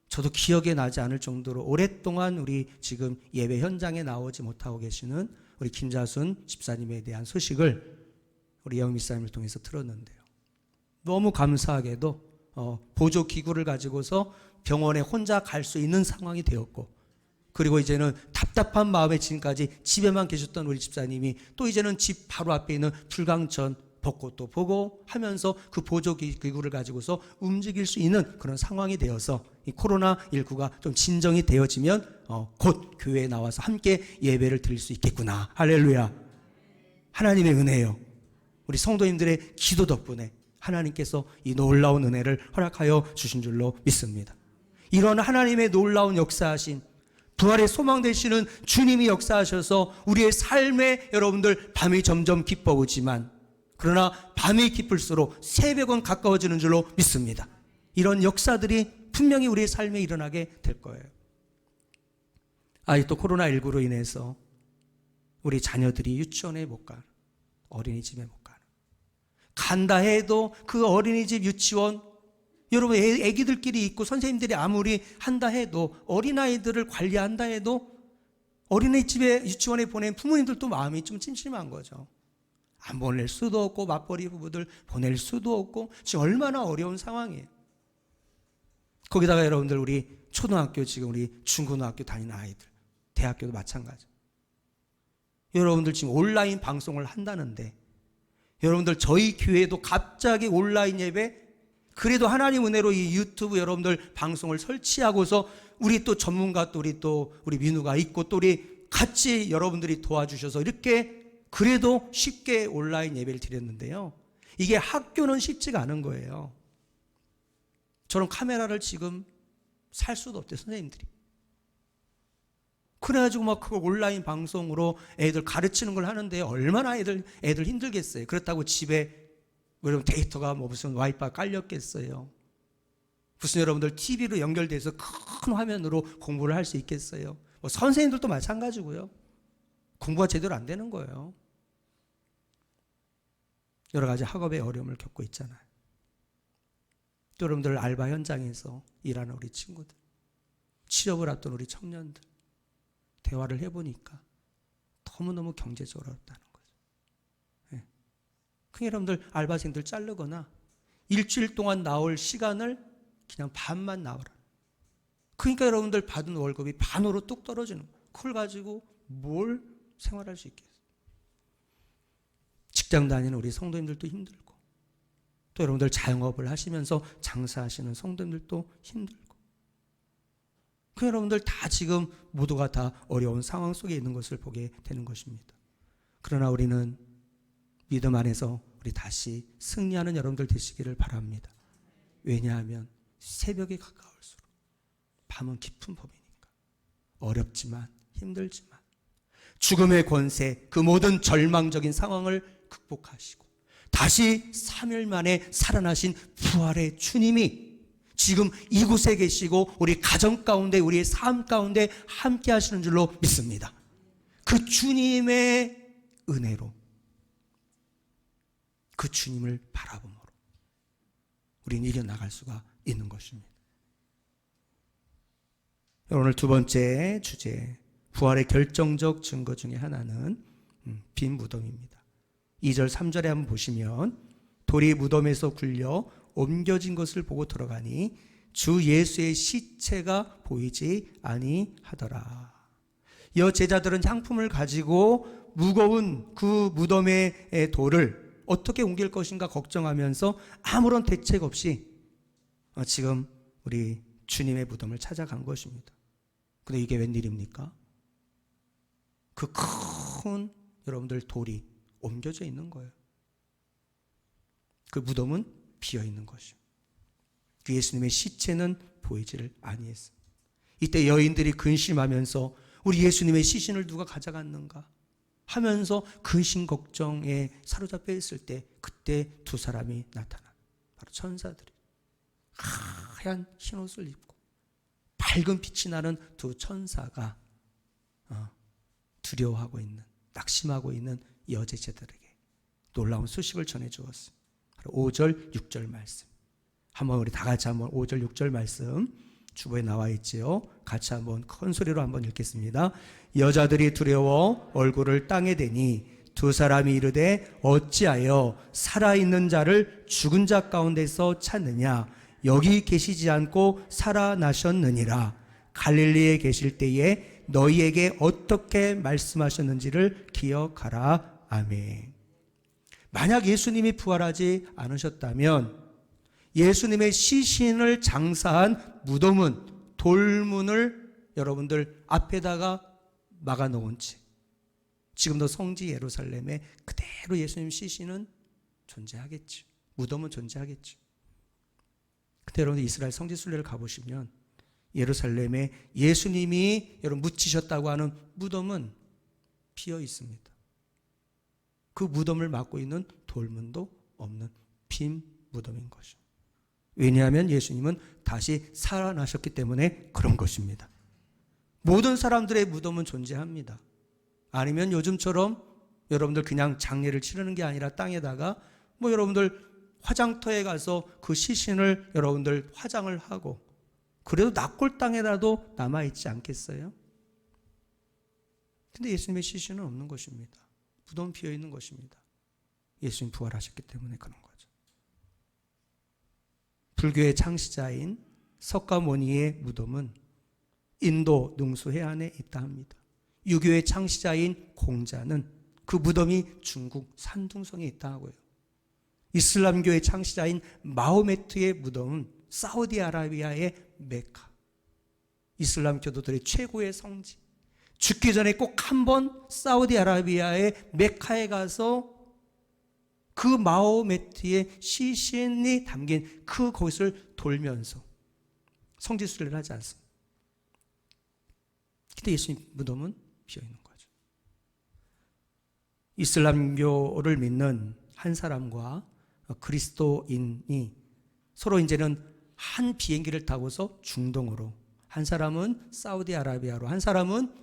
저도 기억에 나지 않을 정도로 오랫동안 우리 지금 예배 현장에 나오지 못하고 계시는 우리 김자순 집사님에 대한 소식을 우리 영미사님을 통해서 들었는데요. 너무 감사하게도 보조기구를 가지고서 병원에 혼자 갈 수 있는 상황이 되었고, 그리고 이제는 답답한 마음에 지금까지 집에만 계셨던 우리 집사님이 또 이제는 집 바로 앞에 있는 불광천 벚꽃도 보고 하면서 그 보조기구를 가지고서 움직일 수 있는 그런 상황이 되어서 이 코로나19가 좀 진정이 되어지면 곧 교회에 나와서 함께 예배를 드릴 수 있겠구나. 할렐루야. 하나님의 은혜요. 우리 성도님들의 기도 덕분에 하나님께서 이 놀라운 은혜를 허락하여 주신 줄로 믿습니다. 이런 하나님의 놀라운 역사하신 부활의 소망 되시는 주님이 역사하셔서 우리의 삶에 여러분들 밤이 점점 깊어오지만, 그러나 밤이 깊을수록 새벽은 가까워지는 줄로 믿습니다. 이런 역사들이 분명히 우리의 삶에 일어나게 될 거예요. 또 코로나19로 인해서 우리 자녀들이 유치원에 못 가는, 어린이집에 못 가는, 간다 해도 그 어린이집 유치원, 여러분 애기들끼리 있고 선생님들이 아무리 한다 해도, 어린아이들을 관리한다 해도 어린이집에 유치원에 보낸 부모님들도 마음이 좀 찜찜한 거죠. 안 보낼 수도 없고, 맞벌이 부부들 보낼 수도 없고, 지금 얼마나 어려운 상황이에요. 거기다가 여러분들 우리 초등학교, 지금 우리 중고등학교 다니는 아이들, 대학교도 마찬가지. 여러분들 지금 온라인 방송을 한다는데, 여러분들 저희 교회도 갑자기 온라인 예배, 그래도 하나님 은혜로 이 유튜브 여러분들 방송을 설치하고서 우리 또 전문가 우리 민우가 있고 또 우리 같이 여러분들이 도와주셔서 이렇게 그래도 쉽게 온라인 예배를 드렸는데요. 이게 학교는 쉽지가 않은 거예요. 저런 카메라를 지금 살 수도 없대요, 선생님들이. 그래가지고 막 그거 온라인 방송으로 애들 가르치는 걸 하는데 얼마나 애들 힘들겠어요. 그렇다고 집에 여러분 데이터가 무슨 와이파이 깔렸겠어요. 무슨 여러분들 TV로 연결돼서 큰 화면으로 공부를 할 수 있겠어요. 선생님들도 마찬가지고요. 공부가 제대로 안 되는 거예요. 여러 가지 학업의 어려움을 겪고 있잖아요. 또 여러분들 알바 현장에서 일하는 우리 친구들, 취업을 앞둔 우리 청년들, 대화를 해보니까 너무너무 경제적으로 어렵다는 거죠. 그러니까 여러분들 알바생들 자르거나 일주일 동안 나올 시간을 그냥 반만 나오라. 그러니까 여러분들 받은 월급이 반으로 뚝 떨어지는 거예요. 그걸 가지고 뭘 생활할 수 있겠어요. 직장 다니는 우리 성도님들도 힘들고, 또 여러분들 자영업을 하시면서 장사하시는 성도님들도 힘들고, 그 여러분들 다 지금 모두가 다 어려운 상황 속에 있는 것을 보게 되는 것입니다. 그러나 우리는 믿음 안에서 우리 다시 승리하는 여러분들 되시기를 바랍니다. 왜냐하면 새벽에 가까울수록 밤은 깊은 법이니까. 어렵지만 힘들지만 죽음의 권세, 그 모든 절망적인 상황을 극복하시고 다시 3일 만에 살아나신 부활의 주님이 지금 이곳에 계시고 우리 가정 가운데, 우리의 삶 가운데 함께 하시는 줄로 믿습니다. 그 주님의 은혜로, 그 주님을 바라봄으로 우리는 이겨나갈 수가 있는 것입니다. 오늘 두 번째 주제, 부활의 결정적 증거 중에 하나는 빈 무덤입니다. 2절 3절에 한번 보시면, 돌이 무덤에서 굴려 옮겨진 것을 보고 들어가니 주 예수의 시체가 보이지 아니하더라. 여 제자들은 향품을 가지고 무거운 그 무덤의 돌을 어떻게 옮길 것인가 걱정하면서 아무런 대책 없이 지금 우리 주님의 무덤을 찾아간 것입니다. 근데 이게 웬일입니까? 그 큰 여러분들 돌이 옮겨져 있는 거예요. 그 무덤은 비어 있는 것이요. 그 예수님의 시체는 보이지를 아니했습니다. 이때 여인들이 근심하면서 우리 예수님의 시신을 누가 가져갔는가 하면서 근심 걱정에 사로잡혀 있을 때 그때 두 사람이 나타나. 바로 천사들이 하얀 흰옷을 입고 밝은 빛이 나는 두 천사가 두려워하고 있는, 낙심하고 있는 여제자들에게 놀라운 소식을 전해 주었습니다. 5절 6절 말씀, 한번 우리 다 같이 한번 5절 6절 말씀 주보에 나와 있지요. 같이 한번 큰 소리로 한번 읽겠습니다. 여자들이 두려워 얼굴을 땅에 대니 두 사람이 이르되 어찌하여 살아있는 자를 죽은 자 가운데서 찾느냐, 여기 계시지 않고 살아나셨느니라. 갈릴리에 계실 때에 너희에게 어떻게 말씀하셨는지를 기억하라. 아멘. 만약 예수님이 부활하지 않으셨다면 예수님의 시신을 장사한 무덤은 돌문을 여러분들 앞에다가 막아 놓은 채 지금도 성지 예루살렘에 그대로 예수님 시신은 존재하겠죠. 무덤은 존재하겠죠. 근데 여러분 이스라엘 성지 순례를 가보시면 예루살렘에 예수님이 여러분 묻히셨다고 하는 무덤은 비어 있습니다. 그 무덤을 막고 있는 돌문도 없는 빈 무덤인 것이죠. 왜냐하면 예수님은 다시 살아나셨기 때문에 그런 것입니다. 모든 사람들의 무덤은 존재합니다. 아니면 요즘처럼 여러분들 그냥 장례를 치르는 게 아니라 땅에다가 여러분들 화장터에 가서 그 시신을 여러분들 화장을 하고 그래도 납골 땅에라도 남아있지 않겠어요? 근데 예수님의 시신은 없는 것입니다. 무덤은 비어있는 것입니다. 예수님 부활하셨기 때문에 그런 거죠. 불교의 창시자인 석가모니의 무덤은 인도 능수 해안에 있다 합니다. 유교의 창시자인 공자는 그 무덤이 중국 산둥성에 있다 하고요. 이슬람교의 창시자인 마호메트의 무덤은 사우디아라비아의 메카, 이슬람 교도들의 최고의 성지, 죽기 전에 꼭 한번 사우디아라비아의 메카에 가서 그 마호메트의 시신이 담긴 그곳을 돌면서 성지 순례를 하지 않습니다. 근데 예수님 무덤은 비어있는 거죠. 이슬람교를 믿는 한 사람과 그리스도인이 서로 이제는 한 비행기를 타고서 중동으로, 한 사람은 사우디아라비아로, 한 사람은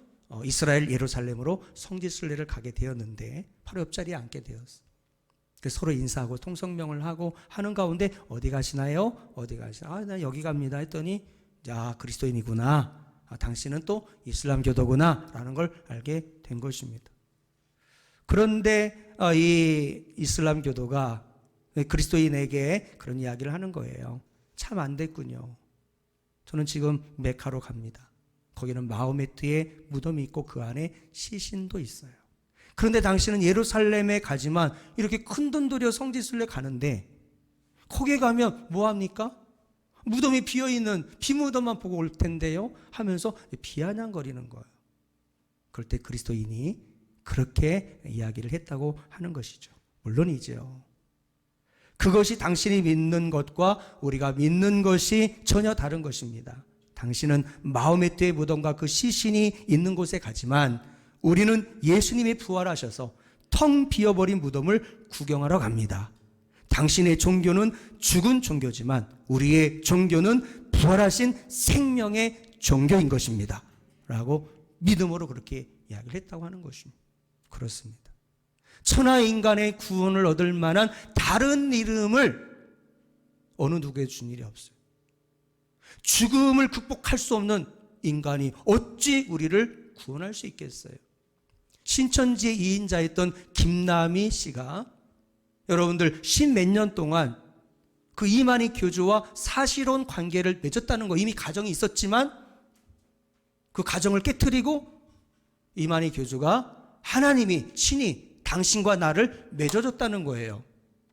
이스라엘 예루살렘으로 성지 순례를 가게 되었는데 바로 옆자리에 앉게 되었어요. 서로 인사하고 통성명을 하고 하는 가운데 어디 가시나요? 어디 가시나요? 나 여기 갑니다 했더니 그리스도인이구나. 당신은 또 이슬람교도구나 라는 걸 알게 된 것입니다. 그런데 이 이슬람교도가 그리스도인에게 그런 이야기를 하는 거예요. 참 안 됐군요. 저는 지금 메카로 갑니다. 거기는 마호메트의 무덤이 있고 그 안에 시신도 있어요. 그런데 당신은 예루살렘에 가지만 이렇게 큰 돈 들여 성지순례 가는데 거기에 가면 뭐합니까? 무덤이 비어있는 비무덤만 보고 올 텐데요 하면서 비아냥거리는 거예요. 그럴 때 그리스도인이 그렇게 이야기를 했다고 하는 것이죠. 물론이죠. 그것이 당신이 믿는 것과 우리가 믿는 것이 전혀 다른 것입니다. 당신은 마호메트의 무덤과 그 시신이 있는 곳에 가지만 우리는 예수님이 부활하셔서 텅 비어버린 무덤을 구경하러 갑니다. 당신의 종교는 죽은 종교지만 우리의 종교는 부활하신 생명의 종교인 것입니다. 라고 믿음으로 그렇게 이야기를 했다고 하는 것입니다. 그렇습니다. 천하 인간의 구원을 얻을 만한 다른 이름을 어느 누구에 준 일이 없어요. 죽음을 극복할 수 없는 인간이 어찌 우리를 구원할 수 있겠어요? 신천지의 2인자였던 김남희 씨가 여러분들 10몇 년 동안 그 이만희 교주와 사실혼 관계를 맺었다는 거, 이미 가정이 있었지만 그 가정을 깨트리고 이만희 교주가 하나님이, 신이 당신과 나를 맺어줬다는 거예요.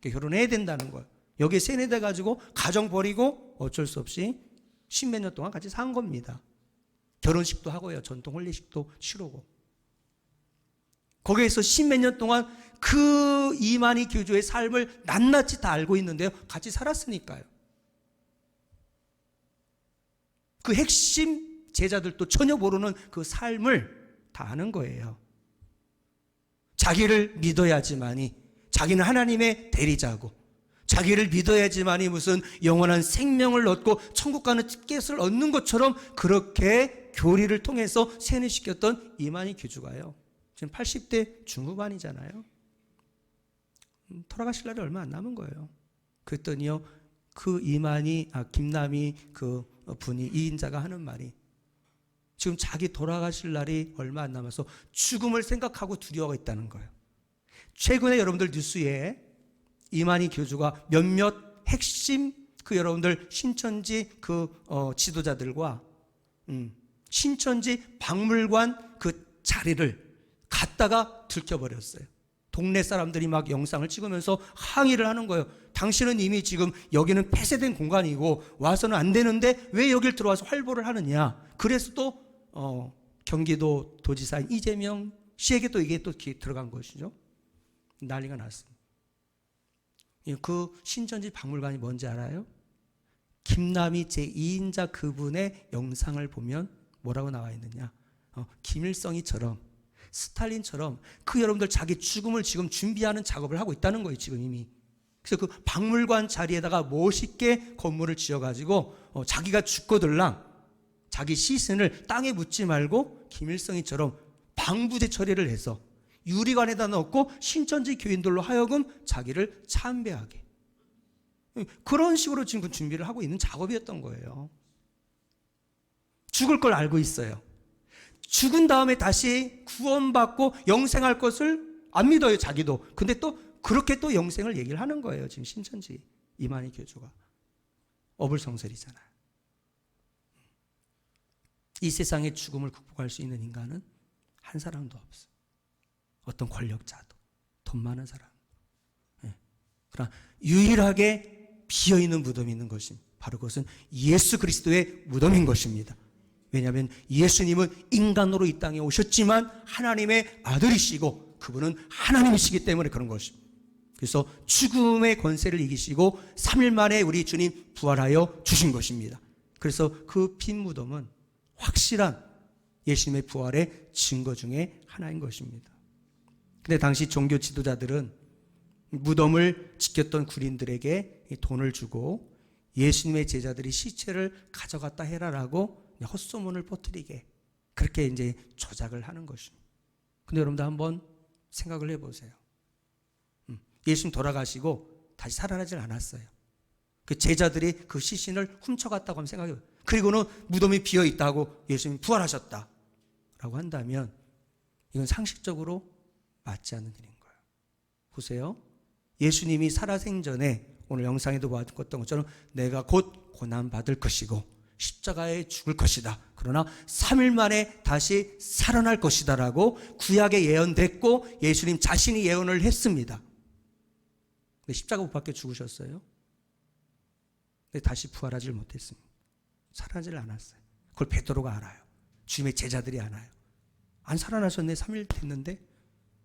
결혼해야 된다는 거예요. 여기에 세뇌돼 가지고 가정 버리고 어쩔 수 없이 10몇 년 동안 같이 산 겁니다. 결혼식도 하고요. 전통 혼례식도 치르고. 거기에서 10몇 년 동안 그 이만희 교주의 삶을 낱낱이 다 알고 있는데요. 같이 살았으니까요. 그 핵심 제자들도 전혀 모르는 그 삶을 다 아는 거예요. 자기를 믿어야지만이, 자기는 하나님의 대리자고, 자기를 믿어야지만이 무슨 영원한 생명을 얻고 천국 가는 티켓을 얻는 것처럼 그렇게 교리를 통해서 세뇌시켰던 이만희 교주가요, 지금 80대 중후반이잖아요. 돌아가실 날이 얼마 안 남은 거예요. 그랬더니요, 그 김남희 그 분이, 이인자가 하는 말이, 지금 자기 돌아가실 날이 얼마 안 남아서 죽음을 생각하고 두려워가 있다는 거예요. 최근에 여러분들 뉴스에 이만희 교주가 몇몇 핵심 그 여러분들 신천지 지도자들과 신천지 박물관 그 자리를 갖다가 들켜버렸어요. 동네 사람들이 막 영상을 찍으면서 항의를 하는 거예요. 당신은 이미 지금 여기는 폐쇄된 공간이고 와서는 안 되는데 왜 여길 들어와서 활보를 하느냐. 그래서 또 경기도 도지사인 이재명 씨에게 또 이게 또 들어간 것이죠. 난리가 났습니다. 그 신천지 박물관이 뭔지 알아요? 김남희 제2인자 그분의 영상을 보면 뭐라고 나와 있느냐, 김일성이처럼, 스탈린처럼 그 여러분들 자기 죽음을 지금 준비하는 작업을 하고 있다는 거예요, 지금 이미. 그래서 그 박물관 자리에다가 멋있게 건물을 지어가지고 자기가 죽거들랑 자기 시신을 땅에 묻지 말고 김일성이처럼 방부제 처리를 해서 유리관에다 넣고 신천지 교인들로 하여금 자기를 참배하게, 그런 식으로 지금 준비를 하고 있는 작업이었던 거예요. 죽을 걸 알고 있어요. 죽은 다음에 다시 구원받고 영생할 것을 안 믿어요, 자기도. 근데 또 그렇게 또 영생을 얘기를 하는 거예요, 지금 신천지 이만희 교주가. 어불성설이잖아요. 이 세상의 죽음을 극복할 수 있는 인간은 한 사람도 없어요. 어떤 권력자도, 돈 많은 사람. 그러나 유일하게 비어있는 무덤이 있는 것이 바로 그것은 예수 그리스도의 무덤인 것입니다. 왜냐하면 예수님은 인간으로 이 땅에 오셨지만 하나님의 아들이시고 그분은 하나님이시기 때문에 그런 것입니다. 그래서 죽음의 권세를 이기시고 3일 만에 우리 주님 부활하여 주신 것입니다. 그래서 그 빈 무덤은 확실한 예수님의 부활의 증거 중에 하나인 것입니다. 근데 당시 종교 지도자들은 무덤을 지켰던 군인들에게 돈을 주고 예수님의 제자들이 시체를 가져갔다 해라라고 헛소문을 퍼뜨리게, 그렇게 이제 조작을 하는 것입니다. 근데 여러분들 한번 생각을 해보세요. 예수님 돌아가시고 다시 살아나질 않았어요. 그 제자들이 그 시신을 훔쳐갔다고 하면 생각해요. 그리고는 무덤이 비어있다고 예수님 부활하셨다라고 한다면 이건 상식적으로 맞지 않는 일인 거예요. 보세요. 예수님이 살아생전에 오늘 영상에도 보았던 것처럼 내가 곧 고난받을 것이고 십자가에 죽을 것이다. 그러나 3일 만에 다시 살아날 것이다 라고 구약에 예언됐고 예수님 자신이 예언을 했습니다. 근데 십자가 못 박혀 죽으셨어요. 근데 다시 부활하지 못했습니다. 살아나질 않았어요. 그걸 베드로가 알아요. 주님의 제자들이 알아요. 안 살아나셨네, 3일 됐는데.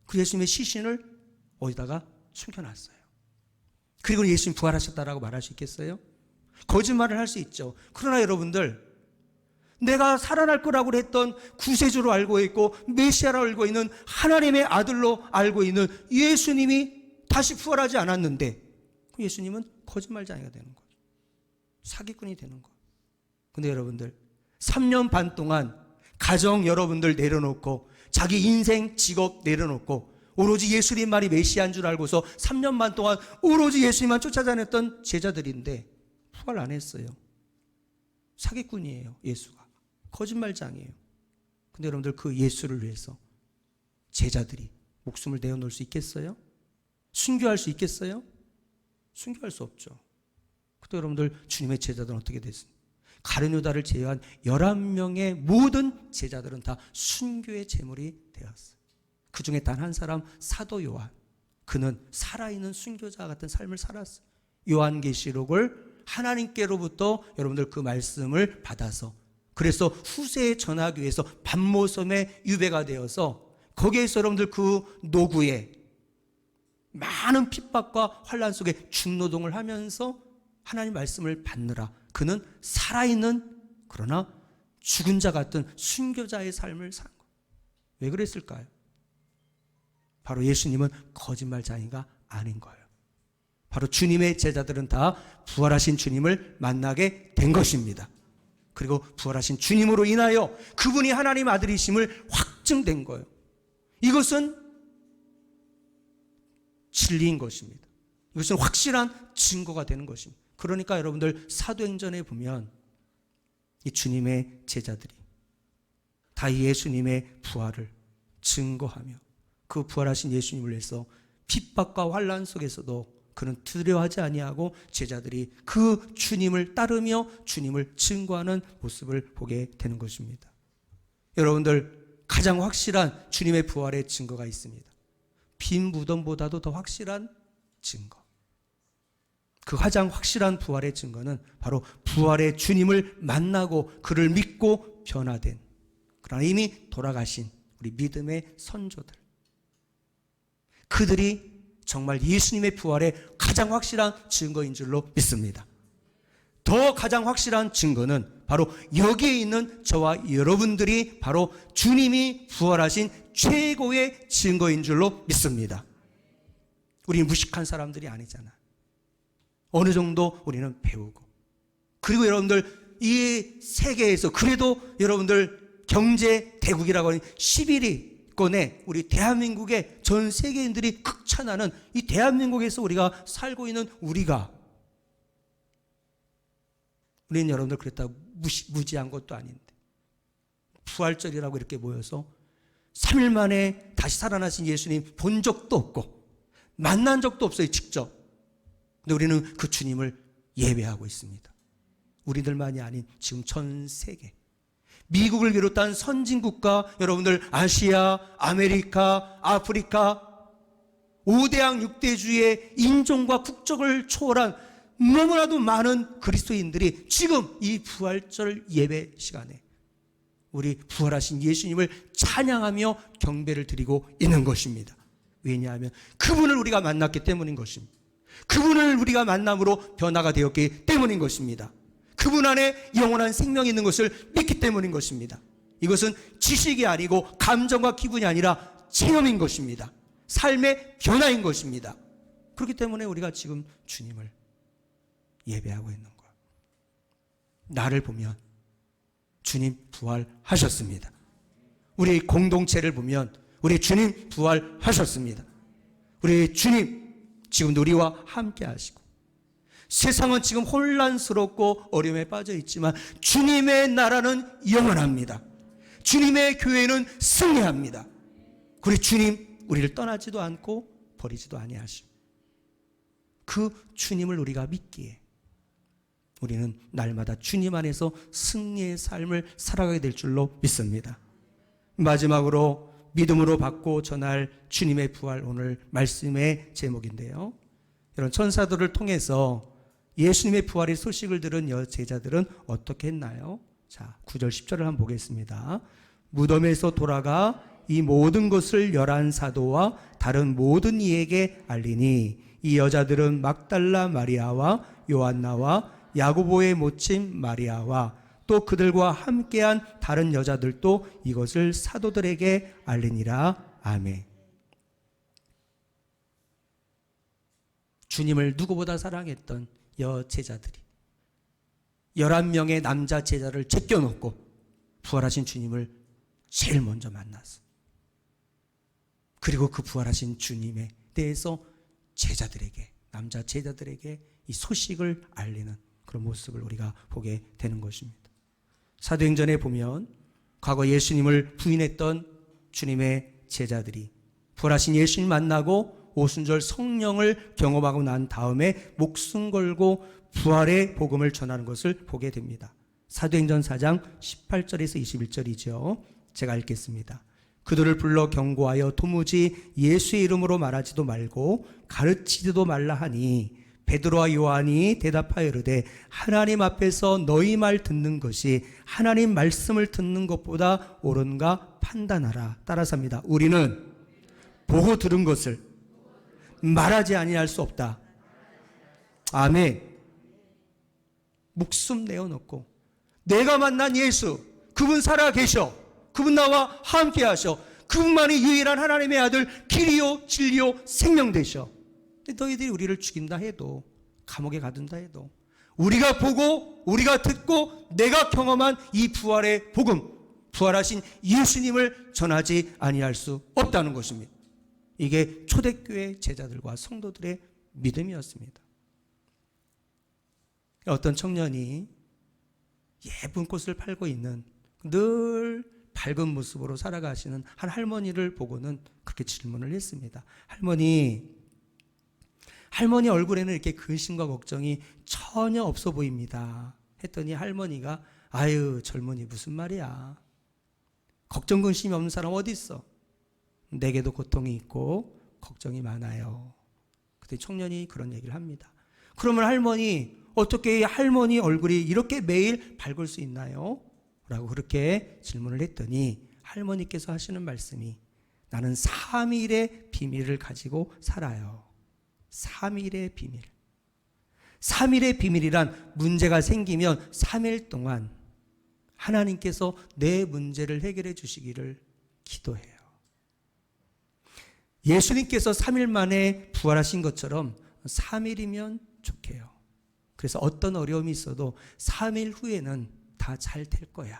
그 예수님의 시신을 어디다가 숨겨놨어요. 그리고 예수님 부활하셨다라고 말할 수 있겠어요? 거짓말을 할 수 있죠. 그러나 여러분들, 내가 살아날 거라고 했던 구세주로 알고 있고 메시아로 알고 있는 하나님의 아들로 알고 있는 예수님이 다시 부활하지 않았는데 그 예수님은 거짓말쟁이가 되는 거죠. 사기꾼이 되는 거예요. 근데 여러분들 3년 반 동안 가정 여러분들 내려놓고 자기 인생 직업 내려놓고 오로지 예수님만이 메시아인 줄 알고서 3년 반 동안 오로지 예수님만 쫓아다녔던 제자들인데 부활 안 했어요. 사기꾼이에요. 예수가 거짓말장이에요. 근데 여러분들 그 예수를 위해서 제자들이 목숨을 내어놓을 수 있겠어요? 순교할 수 있겠어요? 순교할 수 없죠. 그때 여러분들 주님의 제자들은 어떻게 됐습니까? 가룟 유다를 제외한 11명의 모든 제자들은 다 순교의 제물이 되었어요. 그 중에 단 한 사람 사도 요한, 그는 살아있는 순교자 같은 삶을 살았어요. 요한계시록을 하나님께로부터 여러분들 그 말씀을 받아서 그래서 후세에 전하기 위해서 밤모섬의 유배가 되어서 거기에서 여러분들 그 노구에 많은 핍박과 환난 속에 중노동을 하면서 하나님 말씀을 받느라 그는 살아있는 그러나 죽은 자 같은 순교자의 삶을 산 거예요. 왜 그랬을까요? 바로 예수님은 거짓말자인가 아닌 거예요. 바로 주님의 제자들은 다 부활하신 주님을 만나게 된 것입니다. 그리고 부활하신 주님으로 인하여 그분이 하나님 아들이심을 확증된 거예요. 이것은 진리인 것입니다. 이것은 확실한 증거가 되는 것입니다. 그러니까 여러분들 사도행전에 보면 이 주님의 제자들이 다 예수님의 부활을 증거하며 그 부활하신 예수님을 위해서 핍박과 환난 속에서도 그는 두려워하지 아니하고 제자들이 그 주님을 따르며 주님을 증거하는 모습을 보게 되는 것입니다. 여러분들 가장 확실한 주님의 부활의 증거가 있습니다. 빈 무덤보다도 더 확실한 증거. 그 가장 확실한 부활의 증거는 바로 부활의 주님을 만나고 그를 믿고 변화된, 그러나 이미 돌아가신 우리 믿음의 선조들. 그들이 정말 예수님의 부활의 가장 확실한 증거인 줄로 믿습니다. 더 가장 확실한 증거는 바로 여기에 있는 저와 여러분들이 바로 주님이 부활하신 최고의 증거인 줄로 믿습니다. 우리 무식한 사람들이 아니잖아. 어느 정도 우리는 배우고, 그리고 여러분들 이 세계에서 그래도 여러분들 경제 대국이라고 하는 11위권에 우리 대한민국의 전 세계인들이 극찬하는 이 대한민국에서 우리가 살고 있는 우리는 여러분들 그랬다고 무지한 것도 아닌데 부활절이라고 이렇게 모여서 3일 만에 다시 살아나신 예수님 본 적도 없고 만난 적도 없어요, 직접. 근데 우리는 그 주님을 예배하고 있습니다. 우리들만이 아닌 지금 전 세계, 미국을 비롯한 선진국가, 여러분들 아시아, 아메리카, 아프리카 5대양 6대주의 인종과 국적을 초월한 너무나도 많은 그리스도인들이 지금 이 부활절 예배 시간에 우리 부활하신 예수님을 찬양하며 경배를 드리고 있는 것입니다. 왜냐하면 그분을 우리가 만났기 때문인 것입니다. 그분을 우리가 만남으로 변화가 되었기 때문인 것입니다. 그분 안에 영원한 생명이 있는 것을 믿기 때문인 것입니다. 이것은 지식이 아니고 감정과 기분이 아니라 체험인 것입니다. 삶의 변화인 것입니다. 그렇기 때문에 우리가 지금 주님을 예배하고 있는 거예요. 나를 보면 주님 부활하셨습니다. 우리 공동체를 보면 우리 주님 부활하셨습니다. 우리 주님 지금도 우리와 함께 하시고, 세상은 지금 혼란스럽고 어려움에 빠져 있지만 주님의 나라는 영원합니다. 주님의 교회는 승리합니다. 우리 주님 우리를 떠나지도 않고 버리지도 아니하시고, 그 주님을 우리가 믿기에 우리는 날마다 주님 안에서 승리의 삶을 살아가게 될 줄로 믿습니다. 마지막으로 믿음으로 받고 전할 주님의 부활, 오늘 말씀의 제목인데요. 이런 천사들을 통해서 예수님의 부활의 소식을 들은 여제자들은 어떻게 했나요? 자, 9절 10절을 한번 보겠습니다. 무덤에서 돌아가 이 모든 것을 11사도와 다른 모든 이에게 알리니 이 여자들은 막달라 마리아와 요한나와 야고보의 모친 마리아와 또 그들과 함께한 다른 여자들도 이것을 사도들에게 알리니라. 아멘. 주님을 누구보다 사랑했던 여제자들이 11명의 남자 제자를 제껴놓고 부활하신 주님을 제일 먼저 만났어. 그리고 그 부활하신 주님에 대해서 제자들에게, 남자 제자들에게 이 소식을 알리는 그런 모습을 우리가 보게 되는 것입니다. 사도행전에 보면 과거 예수님을 부인했던 주님의 제자들이 부활하신 예수님 만나고 오순절 성령을 경험하고 난 다음에 목숨 걸고 부활의 복음을 전하는 것을 보게 됩니다. 사도행전 4장 18절에서 21절이죠. 제가 읽겠습니다. 그들을 불러 경고하여 도무지 예수의 이름으로 말하지도 말고 가르치지도 말라 하니 베드로와 요한이 대답하여 이르되 하나님 앞에서 너희 말 듣는 것이 하나님 말씀을 듣는 것보다 옳은가 판단하라. 따라서 합니다. 우리는 보고 들은 것을 말하지 아니할 수 없다. 아멘. 목숨 내어놓고 내가 만난 예수, 그분 살아 계셔. 그분 나와 함께 하셔. 그분만이 유일한 하나님의 아들, 길이요 진리요 생명 되셔. 너희들이 우리를 죽인다 해도, 감옥에 가둔다 해도, 우리가 보고 우리가 듣고 내가 경험한 이 부활의 복음, 부활하신 예수님을 전하지 아니할 수 없다는 것입니다. 이게 초대교회 제자들과 성도들의 믿음이었습니다. 어떤 청년이 예쁜 꽃을 팔고 있는, 늘 밝은 모습으로 살아가시는 한 할머니를 보고는 그렇게 질문을 했습니다. 할머니 얼굴에는 이렇게 근심과 걱정이 전혀 없어 보입니다. 했더니 할머니가, 아유 젊은이 무슨 말이야. 걱정 근심이 없는 사람 어디 있어. 내게도 고통이 있고 걱정이 많아요. 그때 청년이 그런 얘기를 합니다. 그러면 할머니, 어떻게 할머니 얼굴이 이렇게 매일 밝을 수 있나요? 라고 그렇게 질문을 했더니 할머니께서 하시는 말씀이, 나는 3일의 비밀을 가지고 살아요. 3일의 비밀. 3일의 비밀이란, 문제가 생기면 3일 동안 하나님께서 내 문제를 해결해 주시기를 기도해요. 예수님께서 3일 만에 부활하신 것처럼 3일이면 좋게요. 그래서 어떤 어려움이 있어도 3일 후에는 다 잘 될 거야.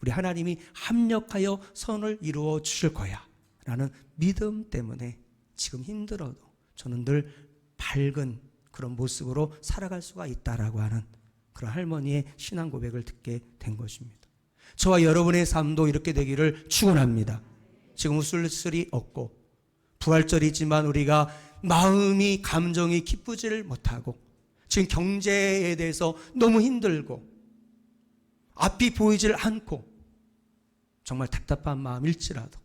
우리 하나님이 합력하여 선을 이루어 주실 거야. 라는 믿음 때문에 지금 힘들어도 저는 늘 밝은 그런 모습으로 살아갈 수가 있다라고 하는 그런 할머니의 신앙 고백을 듣게 된 것입니다. 저와 여러분의 삶도 이렇게 되기를 축원합니다. 지금 웃을 일이 없고 부활절이지만 우리가 마음이, 감정이 기쁘지를 못하고, 지금 경제에 대해서 너무 힘들고 앞이 보이질 않고 정말 답답한 마음일지라도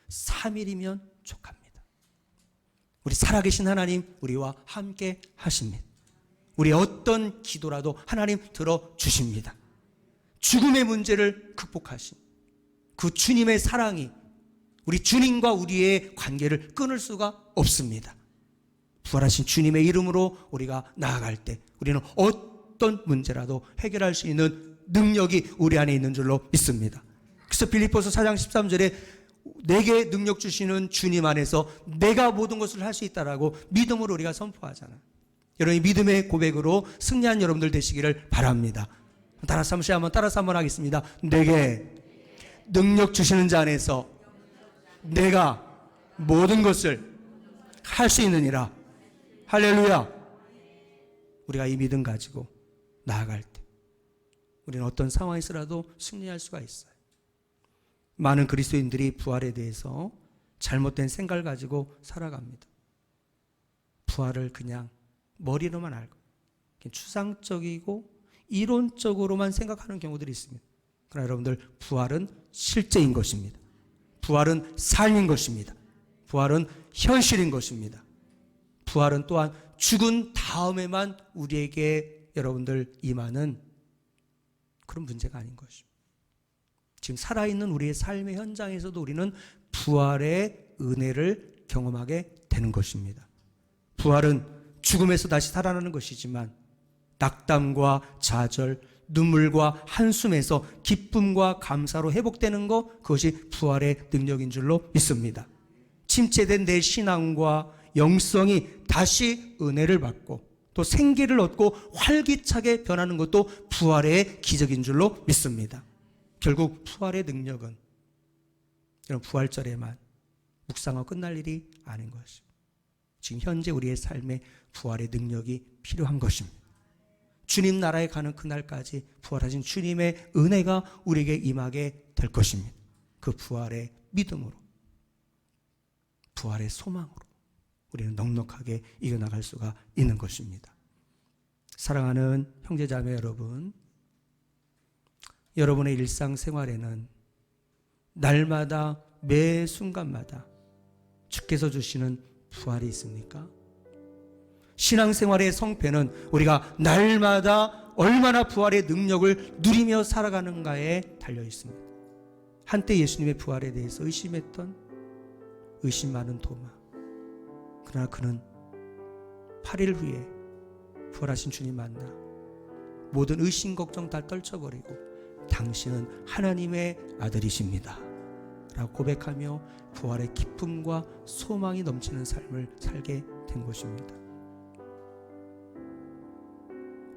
3일이면 족합니다. 우리 살아계신 하나님 우리와 함께 하십니다. 우리 어떤 기도라도 하나님 들어주십니다. 죽음의 문제를 극복하신 그 주님의 사랑이 우리 주님과 우리의 관계를 끊을 수가 없습니다. 부활하신 주님의 이름으로 우리가 나아갈 때 우리는 어떤 문제라도 해결할 수 있는 능력이 우리 안에 있는 줄로 믿습니다. 그래서 빌립보서 4장 13절에 내게 능력 주시는 주님 안에서 내가 모든 것을 할 수 있다라고 믿음으로 우리가 선포하잖아요. 여러분, 이 믿음의 고백으로 승리한 여러분들 되시기를 바랍니다. 따라서 한번 하겠습니다. 내게 능력 주시는 자 안에서 내가 모든 것을 할 수 있느니라. 할렐루야. 우리가 이 믿음 가지고 나아갈 때 우리는 어떤 상황에서라도 승리할 수가 있어요. 많은 그리스도인들이 부활에 대해서 잘못된 생각을 가지고 살아갑니다. 부활을 그냥 머리로만 알고 추상적이고 이론적으로만 생각하는 경우들이 있습니다. 그러나 여러분들, 부활은 실제인 것입니다. 부활은 삶인 것입니다. 부활은 현실인 것입니다. 부활은 또한 죽은 다음에만 우리에게 여러분들 임하는 그런 문제가 아닌 것입니다. 지금 살아있는 우리의 삶의 현장에서도 우리는 부활의 은혜를 경험하게 되는 것입니다. 부활은 죽음에서 다시 살아나는 것이지만 낙담과 좌절, 눈물과 한숨에서 기쁨과 감사로 회복되는 것, 그것이 부활의 능력인 줄로 믿습니다. 침체된 내 신앙과 영성이 다시 은혜를 받고 또 생기를 얻고 활기차게 변하는 것도 부활의 기적인 줄로 믿습니다. 결국 부활의 능력은 이런 부활절에만 묵상하고 끝날 일이 아닌 것입니다. 지금 현재 우리의 삶에 부활의 능력이 필요한 것입니다. 주님 나라에 가는 그날까지 부활하신 주님의 은혜가 우리에게 임하게 될 것입니다. 그 부활의 믿음으로, 부활의 소망으로 우리는 넉넉하게 이겨나갈 수가 있는 것입니다. 사랑하는 형제자매 여러분, 여러분의 일상생활에는 날마다 매 순간마다 주께서 주시는 부활이 있습니까? 신앙생활의 성패는 우리가 날마다 얼마나 부활의 능력을 누리며 살아가는가에 달려 있습니다. 한때 예수님의 부활에 대해서 의심했던 의심 많은 도마, 그러나 그는 8일 후에 부활하신 주님 만나 모든 의심 걱정 다 떨쳐버리고 당신은 하나님의 아들이십니다 라고 고백하며 부활의 기쁨과 소망이 넘치는 삶을 살게 된 것입니다.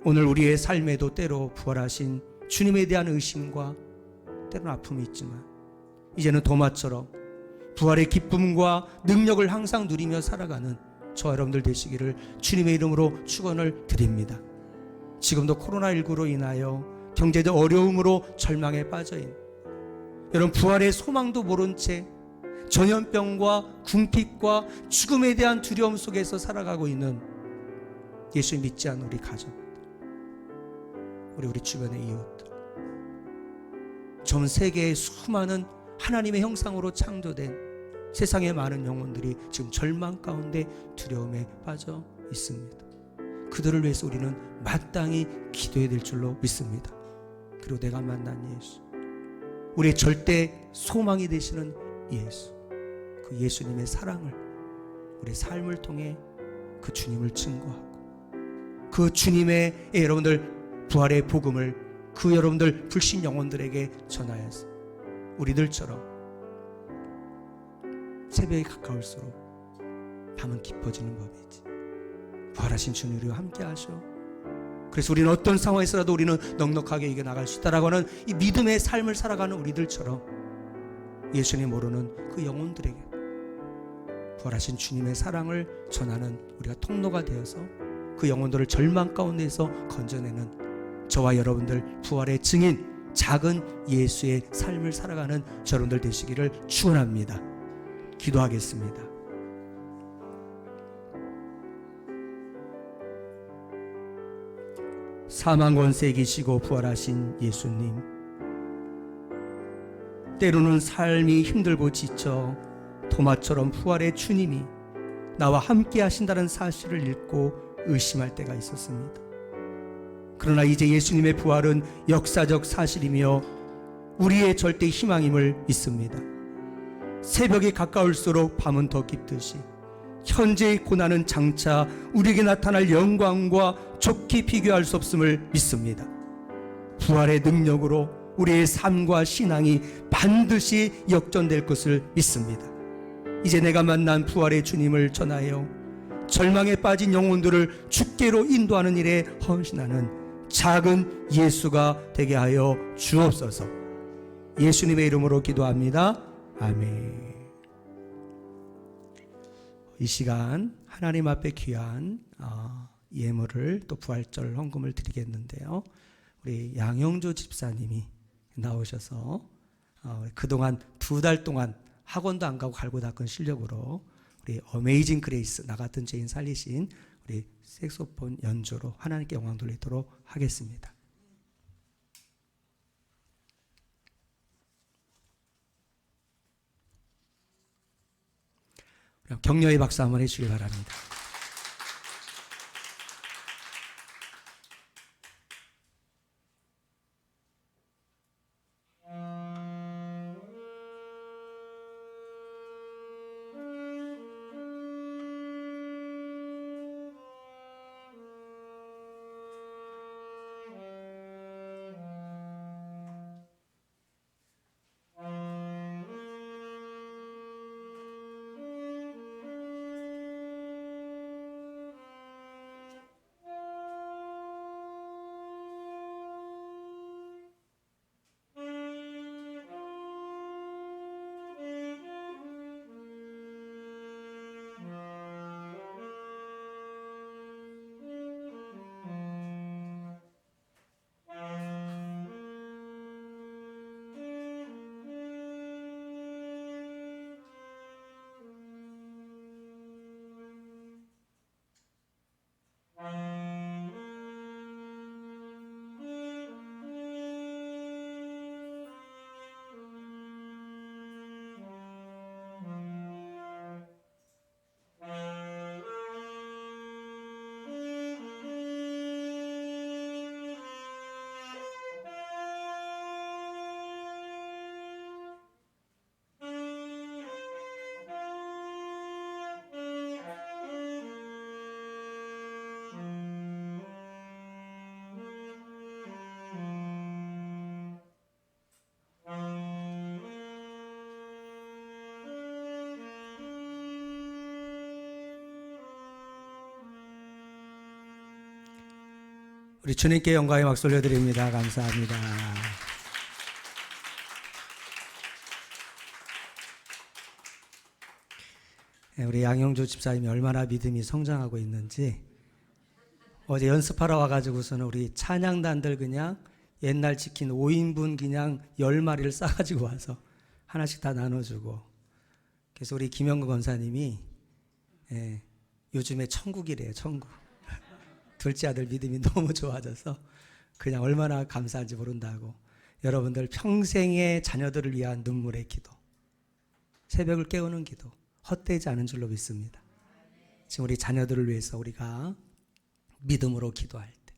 오늘 우리의 삶에도 때로 부활하신 주님에 대한 의심과 때로는 아픔이 있지만 이제는 도마처럼 부활의 기쁨과 능력을 항상 누리며 살아가는 저와 여러분들 되시기를 주님의 이름으로 축원을 드립니다. 지금도 코로나19로 인하여 경제적 어려움으로 절망에 빠져있는 여러분, 부활의 소망도 모른 채 전염병과 궁핍과 죽음에 대한 두려움 속에서 살아가고 있는 예수 믿지 않는 우리 가족들, 우리 주변의 이웃들, 전 세계의 수많은 하나님의 형상으로 창조된 세상의 많은 영혼들이 지금 절망 가운데 두려움에 빠져 있습니다. 그들을 위해서 우리는 마땅히 기도해야 될 줄로 믿습니다. 그리고 내가 만난 예수, 우리의 절대 소망이 되시는 예수, 그 예수님의 사랑을 우리의 삶을 통해 그 주님을 증거하고 그 주님의 여러분들 부활의 복음을 그 여러분들 불신 영혼들에게 전하여서 우리들처럼 새벽이 가까울수록 밤은 깊어지는 법이지. 부활하신 주님 우리와 함께 하셔. 그래서 우리는 어떤 상황에서라도 우리는 넉넉하게 이겨나갈 수 있다라고 하는 이 믿음의 삶을 살아가는 우리들처럼 예수님 모르는 그 영혼들에게 부활하신 주님의 사랑을 전하는 우리가 통로가 되어서 그 영혼들을 절망 가운데에서 건져내는 저와 여러분들 부활의 증인 작은 예수의 삶을 살아가는 여러분들 되시기를 축원합니다. 기도하겠습니다. 사망 권세 이기시고 부활하신 예수님, 때로는 삶이 힘들고 지쳐 도마처럼 부활의 주님이 나와 함께 하신다는 사실을 읽고 의심할 때가 있었습니다. 그러나 이제 예수님의 부활은 역사적 사실이며 우리의 절대 희망임을 믿습니다. 새벽이 가까울수록 밤은 더 깊듯이 현재의 고난은 장차 우리에게 나타날 영광과 좋게 비교할 수 없음을 믿습니다. 부활의 능력으로 우리의 삶과 신앙이 반드시 역전될 것을 믿습니다. 이제 내가 만난 부활의 주님을 전하여 절망에 빠진 영혼들을 주께로 인도하는 일에 헌신하는 작은 예수가 되게 하여 주옵소서. 예수님의 이름으로 기도합니다. 아멘. 이 시간 하나님 앞에 귀한 예물을 또 부활절 헌금을 드리겠는데요. 우리 양영조 집사님이 나오셔서 그동안 2달 동안 학원도 안 가고 갈고 닦은 실력으로 우리 어메이징 그레이스 나 같은 죄인 살리신 우리 색소폰 연주로 하나님께 영광 돌리도록 하겠습니다. 격려의 박수 한번 해주시기 바랍니다. 우리 주님께 영광의 박수 올려드립니다. 감사합니다. 우리 양영조 집사님이 얼마나 믿음이 성장하고 있는지 어제 연습하러 와가지고서는 우리 찬양단들 그냥 옛날 치킨 5인분 그냥 10마리를 싸가지고 와서 하나씩 다 나눠주고, 그래서 우리 김영구 권사님이 요즘에 천국이래요. 천국. 둘째 아들 믿음이 너무 좋아져서 그냥 얼마나 감사한지 모른다고. 여러분들 평생의 자녀들을 위한 눈물의 기도, 새벽을 깨우는 기도 헛되지 않은 줄로 믿습니다. 지금 우리 자녀들을 위해서 우리가 믿음으로 기도할 때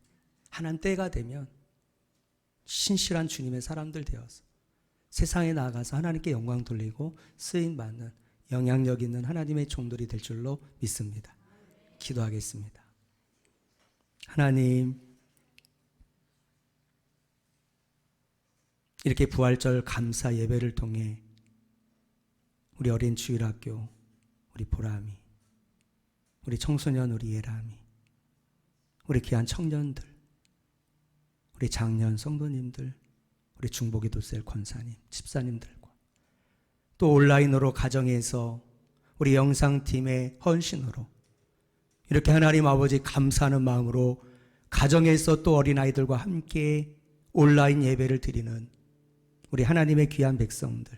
하나님 때가 되면 신실한 주님의 사람들 되어서 세상에 나아가서 하나님께 영광 돌리고 쓰임받는 영향력 있는 하나님의 종들이 될 줄로 믿습니다. 기도하겠습니다. 하나님, 이렇게 부활절 감사 예배를 통해 우리 어린 주일학교, 우리 보람이, 우리 청소년, 우리 예람이, 우리 귀한 청년들, 우리 장년 성도님들, 우리 중보기도셀 권사님, 집사님들과 또 온라인으로 가정에서 우리 영상팀의 헌신으로 이렇게 하나님 아버지 감사하는 마음으로 가정에서 또 어린아이들과 함께 온라인 예배를 드리는 우리 하나님의 귀한 백성들,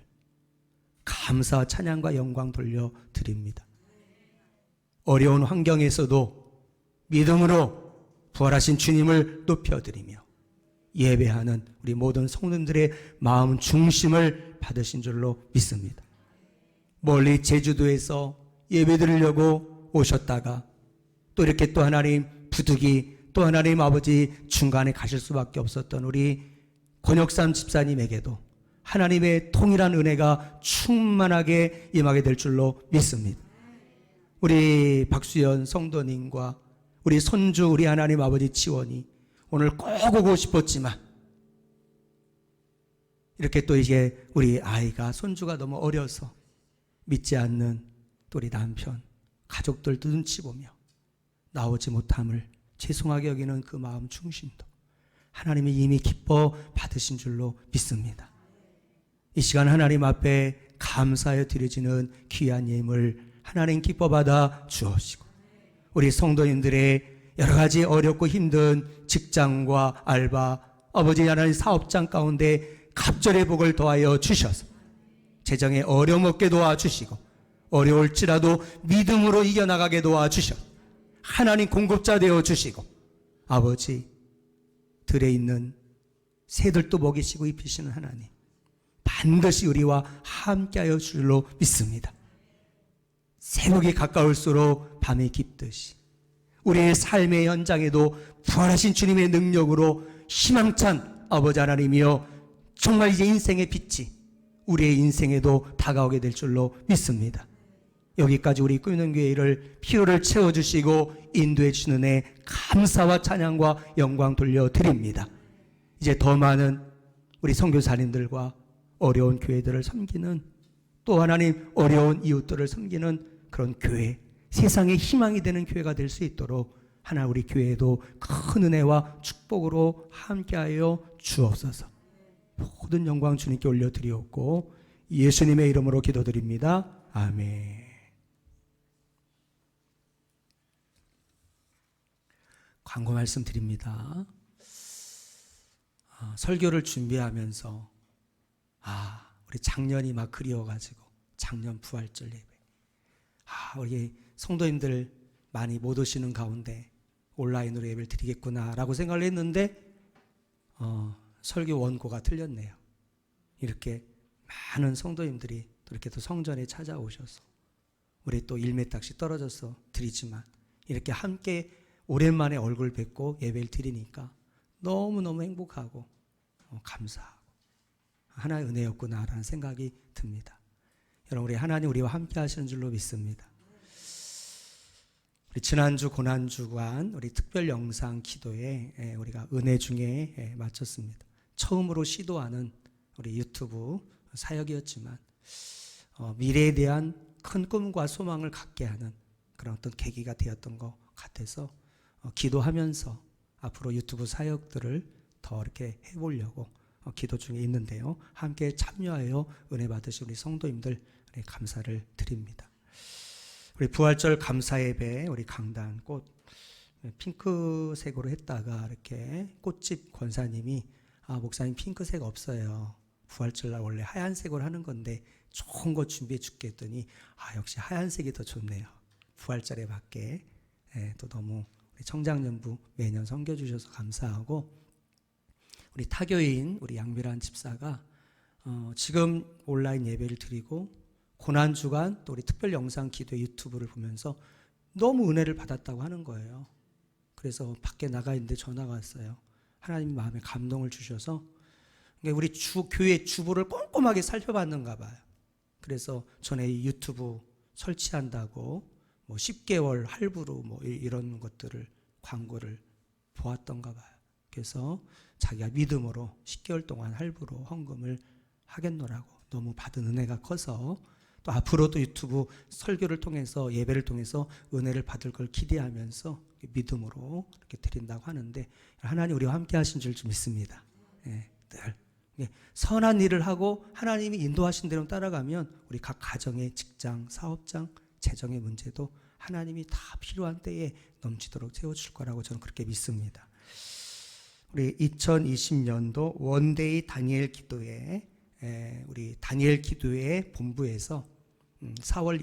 감사와 찬양과 영광 돌려드립니다. 어려운 환경에서도 믿음으로 부활하신 주님을 높여드리며 예배하는 우리 모든 성도들의 마음 중심을 받으신 줄로 믿습니다. 멀리 제주도에서 예배 드리려고 오셨다가 또 이렇게 또 하나님 부득이 또 하나님 아버지 중간에 가실 수밖에 없었던 우리 권혁삼 집사님에게도 하나님의 통일한 은혜가 충만하게 임하게 될 줄로 믿습니다. 우리 박수연 성도님과 우리 손주 우리 하나님 아버지 지원이 오늘 꼭 오고 싶었지만 이렇게 또 이제 우리 아이가 손주가 너무 어려서 믿지 않는 또 우리 남편 가족들도 눈치 보며 나오지 못함을 죄송하게 여기는 그 마음 중심도 하나님이 이미 기뻐 받으신 줄로 믿습니다. 이 시간 하나님 앞에 감사하여 드려지는 귀한 예물 하나님 기뻐 받아 주옵시고 우리 성도님들의 여러 가지 어렵고 힘든 직장과 알바, 아버지 하나님 사업장 가운데 갑절의 복을 더하여 주셔서 재정에 어려움 없게 도와주시고 어려울지라도 믿음으로 이겨나가게 도와주셔 하나님 공급자 되어 주시고 아버지 들에 있는 새들도 먹이시고 입히시는 하나님 반드시 우리와 함께하여 줄로 믿습니다. 새벽이 가까울수록 밤이 깊듯이 우리의 삶의 현장에도 부활하신 주님의 능력으로 희망찬 아버지 하나님이여 정말 이제 인생의 빛이 우리의 인생에도 다가오게 될 줄로 믿습니다. 여기까지 우리 꾸미는 교회를 필요를 채워주시고 인도해 주시는 애 감사와 찬양과 영광 돌려드립니다. 이제 더 많은 우리 선교사님들과 어려운 교회들을 섬기는 또 하나님 어려운 이웃들을 섬기는 그런 교회, 세상의 희망이 되는 교회가 될 수 있도록 하나 우리 교회에도 큰 은혜와 축복으로 함께하여 주옵소서. 모든 영광 주님께 올려드리옵고 예수님의 이름으로 기도드립니다. 아멘. 광고 말씀드립니다. 설교를 준비하면서 우리 작년이 막 그리워가지고 작년 부활절 예배 우리 성도님들 많이 못 오시는 가운데 온라인으로 예배를 드리겠구나 라고 생각을 했는데 설교 원고가 틀렸네요. 이렇게 많은 성도님들이 또 이렇게 또 성전에 찾아오셔서 우리 또 1m씩 떨어져서 드리지만 이렇게 함께 오랜만에 얼굴 뵙고 예배를 드리니까 너무너무 행복하고 감사하고 하나의 은혜였구나라는 생각이 듭니다. 여러분 우리 하나님 우리와 함께 하시는 줄로 믿습니다. 우리 지난주 고난주간 우리 특별 영상 기도에 우리가 은혜 중에 마쳤습니다. 처음으로 시도하는 우리 유튜브 사역이었지만 미래에 대한 큰 꿈과 소망을 갖게 하는 그런 어떤 계기가 되었던 것 같아서 기도하면서 앞으로 유튜브 사역들을 더 이렇게 해보려고 기도 중에 있는데요. 함께 참여하여 은혜 받으신 우리 성도님들 감사를 드립니다. 우리 부활절 감사 예배 우리 강단 꽃 핑크색으로 했다가 이렇게 꽃집 권사님이 목사님 핑크색 없어요. 부활절 날 원래 하얀색으로 하는 건데 좋은 거 준비해 줄게 했더니 역시 하얀색이 더 좋네요. 부활절에 맞게. 또 너무 우리 청장년부 매년 섬겨주셔서 감사하고, 우리 타교인 우리 양미란 집사가 지금 온라인 예배를 드리고 고난주간 또 우리 특별 영상 기도 유튜브를 보면서 너무 은혜를 받았다고 하는 거예요. 그래서 밖에 나가 있는데 전화가 왔어요. 하나님 마음에 감동을 주셔서 우리 교회 주부를 꼼꼼하게 살펴봤는가 봐요. 그래서 전에 유튜브 설치한다고 10개월 할부로 이런 것들을 광고를 보았던가 봐요. 그래서 자기가 믿음으로 10개월 동안 할부로 헌금을 하겠노라고, 너무 받은 은혜가 커서 또 앞으로도 유튜브 설교를 통해서 예배를 통해서 은혜를 받을 걸 기대하면서 믿음으로 이렇게 드린다고 하는데, 하나님 우리와 함께 하신 줄 믿습니다. 늘 선한 일을 하고 하나님이 인도하신 대로 따라가면 우리 각 가정의 직장, 사업장, 재정의 문제도 하나님이 다 필요한 때에 넘치도록 채워줄 거라고 저는 그렇게 믿습니다. 우리 2020년도 원데이 다니엘 기도회, 우리 다니엘 기도회 본부에서 4월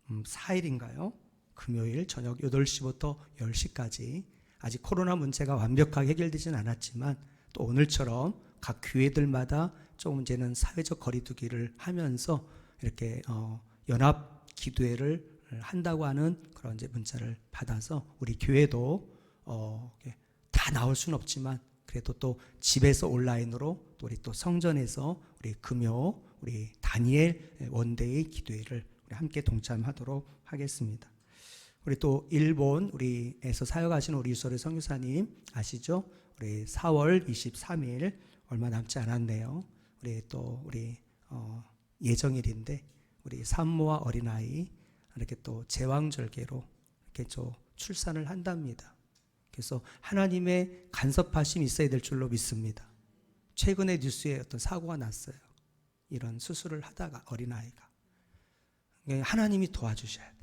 24일인가요? 금요일 저녁 8시부터 10시까지, 아직 코로나 문제가 완벽하게 해결되지는 않았지만 또 오늘처럼 각 교회들마다 조금 이제는 사회적 거리두기를 하면서 이렇게 연합 기도회를 한다고 하는 그런 이제 문자를 받아서 우리 교회도 다 나올 수는 없지만 그래도 또 집에서 온라인으로 또 우리 또 성전에서 우리 금요 우리 다니엘 원데이 기도회를 우리 함께 동참하도록 하겠습니다. 우리 또 일본 우리에서 사역하시는 우리 유소리 선교사님 아시죠? 우리 4월 23일 얼마 남지 않았네요. 우리 예정일인데 우리 산모와 어린아이 이렇게 또 제왕절개로 이렇게 출산을 한답니다. 그래서 하나님의 간섭하심이 있어야 될 줄로 믿습니다. 최근에 뉴스에 어떤 사고가 났어요. 이런 수술을 하다가 어린아이가. 하나님이 도와주셔야 돼.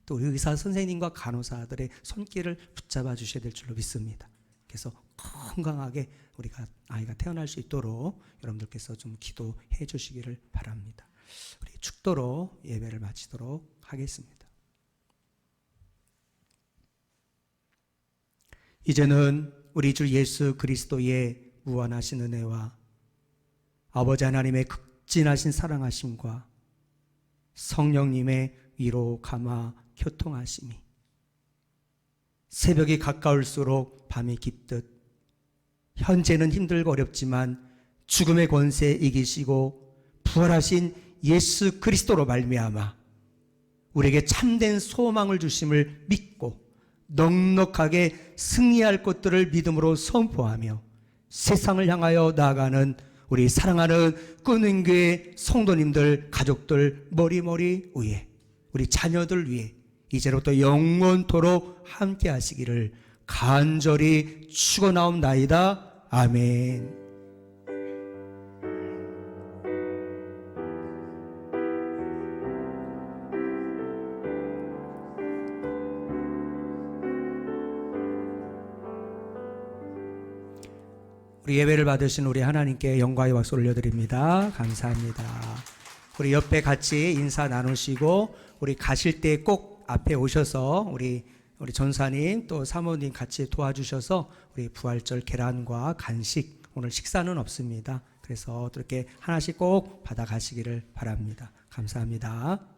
또 의사 선생님과 간호사들의 손길을 붙잡아 주셔야 될 줄로 믿습니다. 그래서 건강하게 우리가 아이가 태어날 수 있도록 여러분들께서 좀 기도해 주시기를 바랍니다. 우리 축도로 예배를 마치도록 하겠습니다. 이제는 우리 주 예수 그리스도의 무한하신 은혜와 아버지 하나님의 극진하신 사랑하심과 성령님의 위로 감화 교통하심이 새벽이 가까울수록 밤이 깊듯 현재는 힘들고 어렵지만 죽음의 권세 이기시고 부활하신 예수 그리스도로 말미암아 우리에게 참된 소망을 주심을 믿고 넉넉하게 승리할 것들을 믿음으로 선포하며 세상을 향하여 나아가는 우리 사랑하는 끈은교회 성도님들, 가족들 머리머리 위에 우리 자녀들 위해 이제로부터 영원토록 함께 하시기를 간절히 축원하옵나이다. 아멘. 우리 예배를 받으신 우리 하나님께 영광의 박수 올려드립니다. 감사합니다. 우리 옆에 같이 인사 나누시고 우리 가실 때 꼭 앞에 오셔서 우리 전사님 또 사모님 같이 도와주셔서 우리 부활절 계란과 간식, 오늘 식사는 없습니다. 그래서 이렇게 하나씩 꼭 받아가시기를 바랍니다. 감사합니다.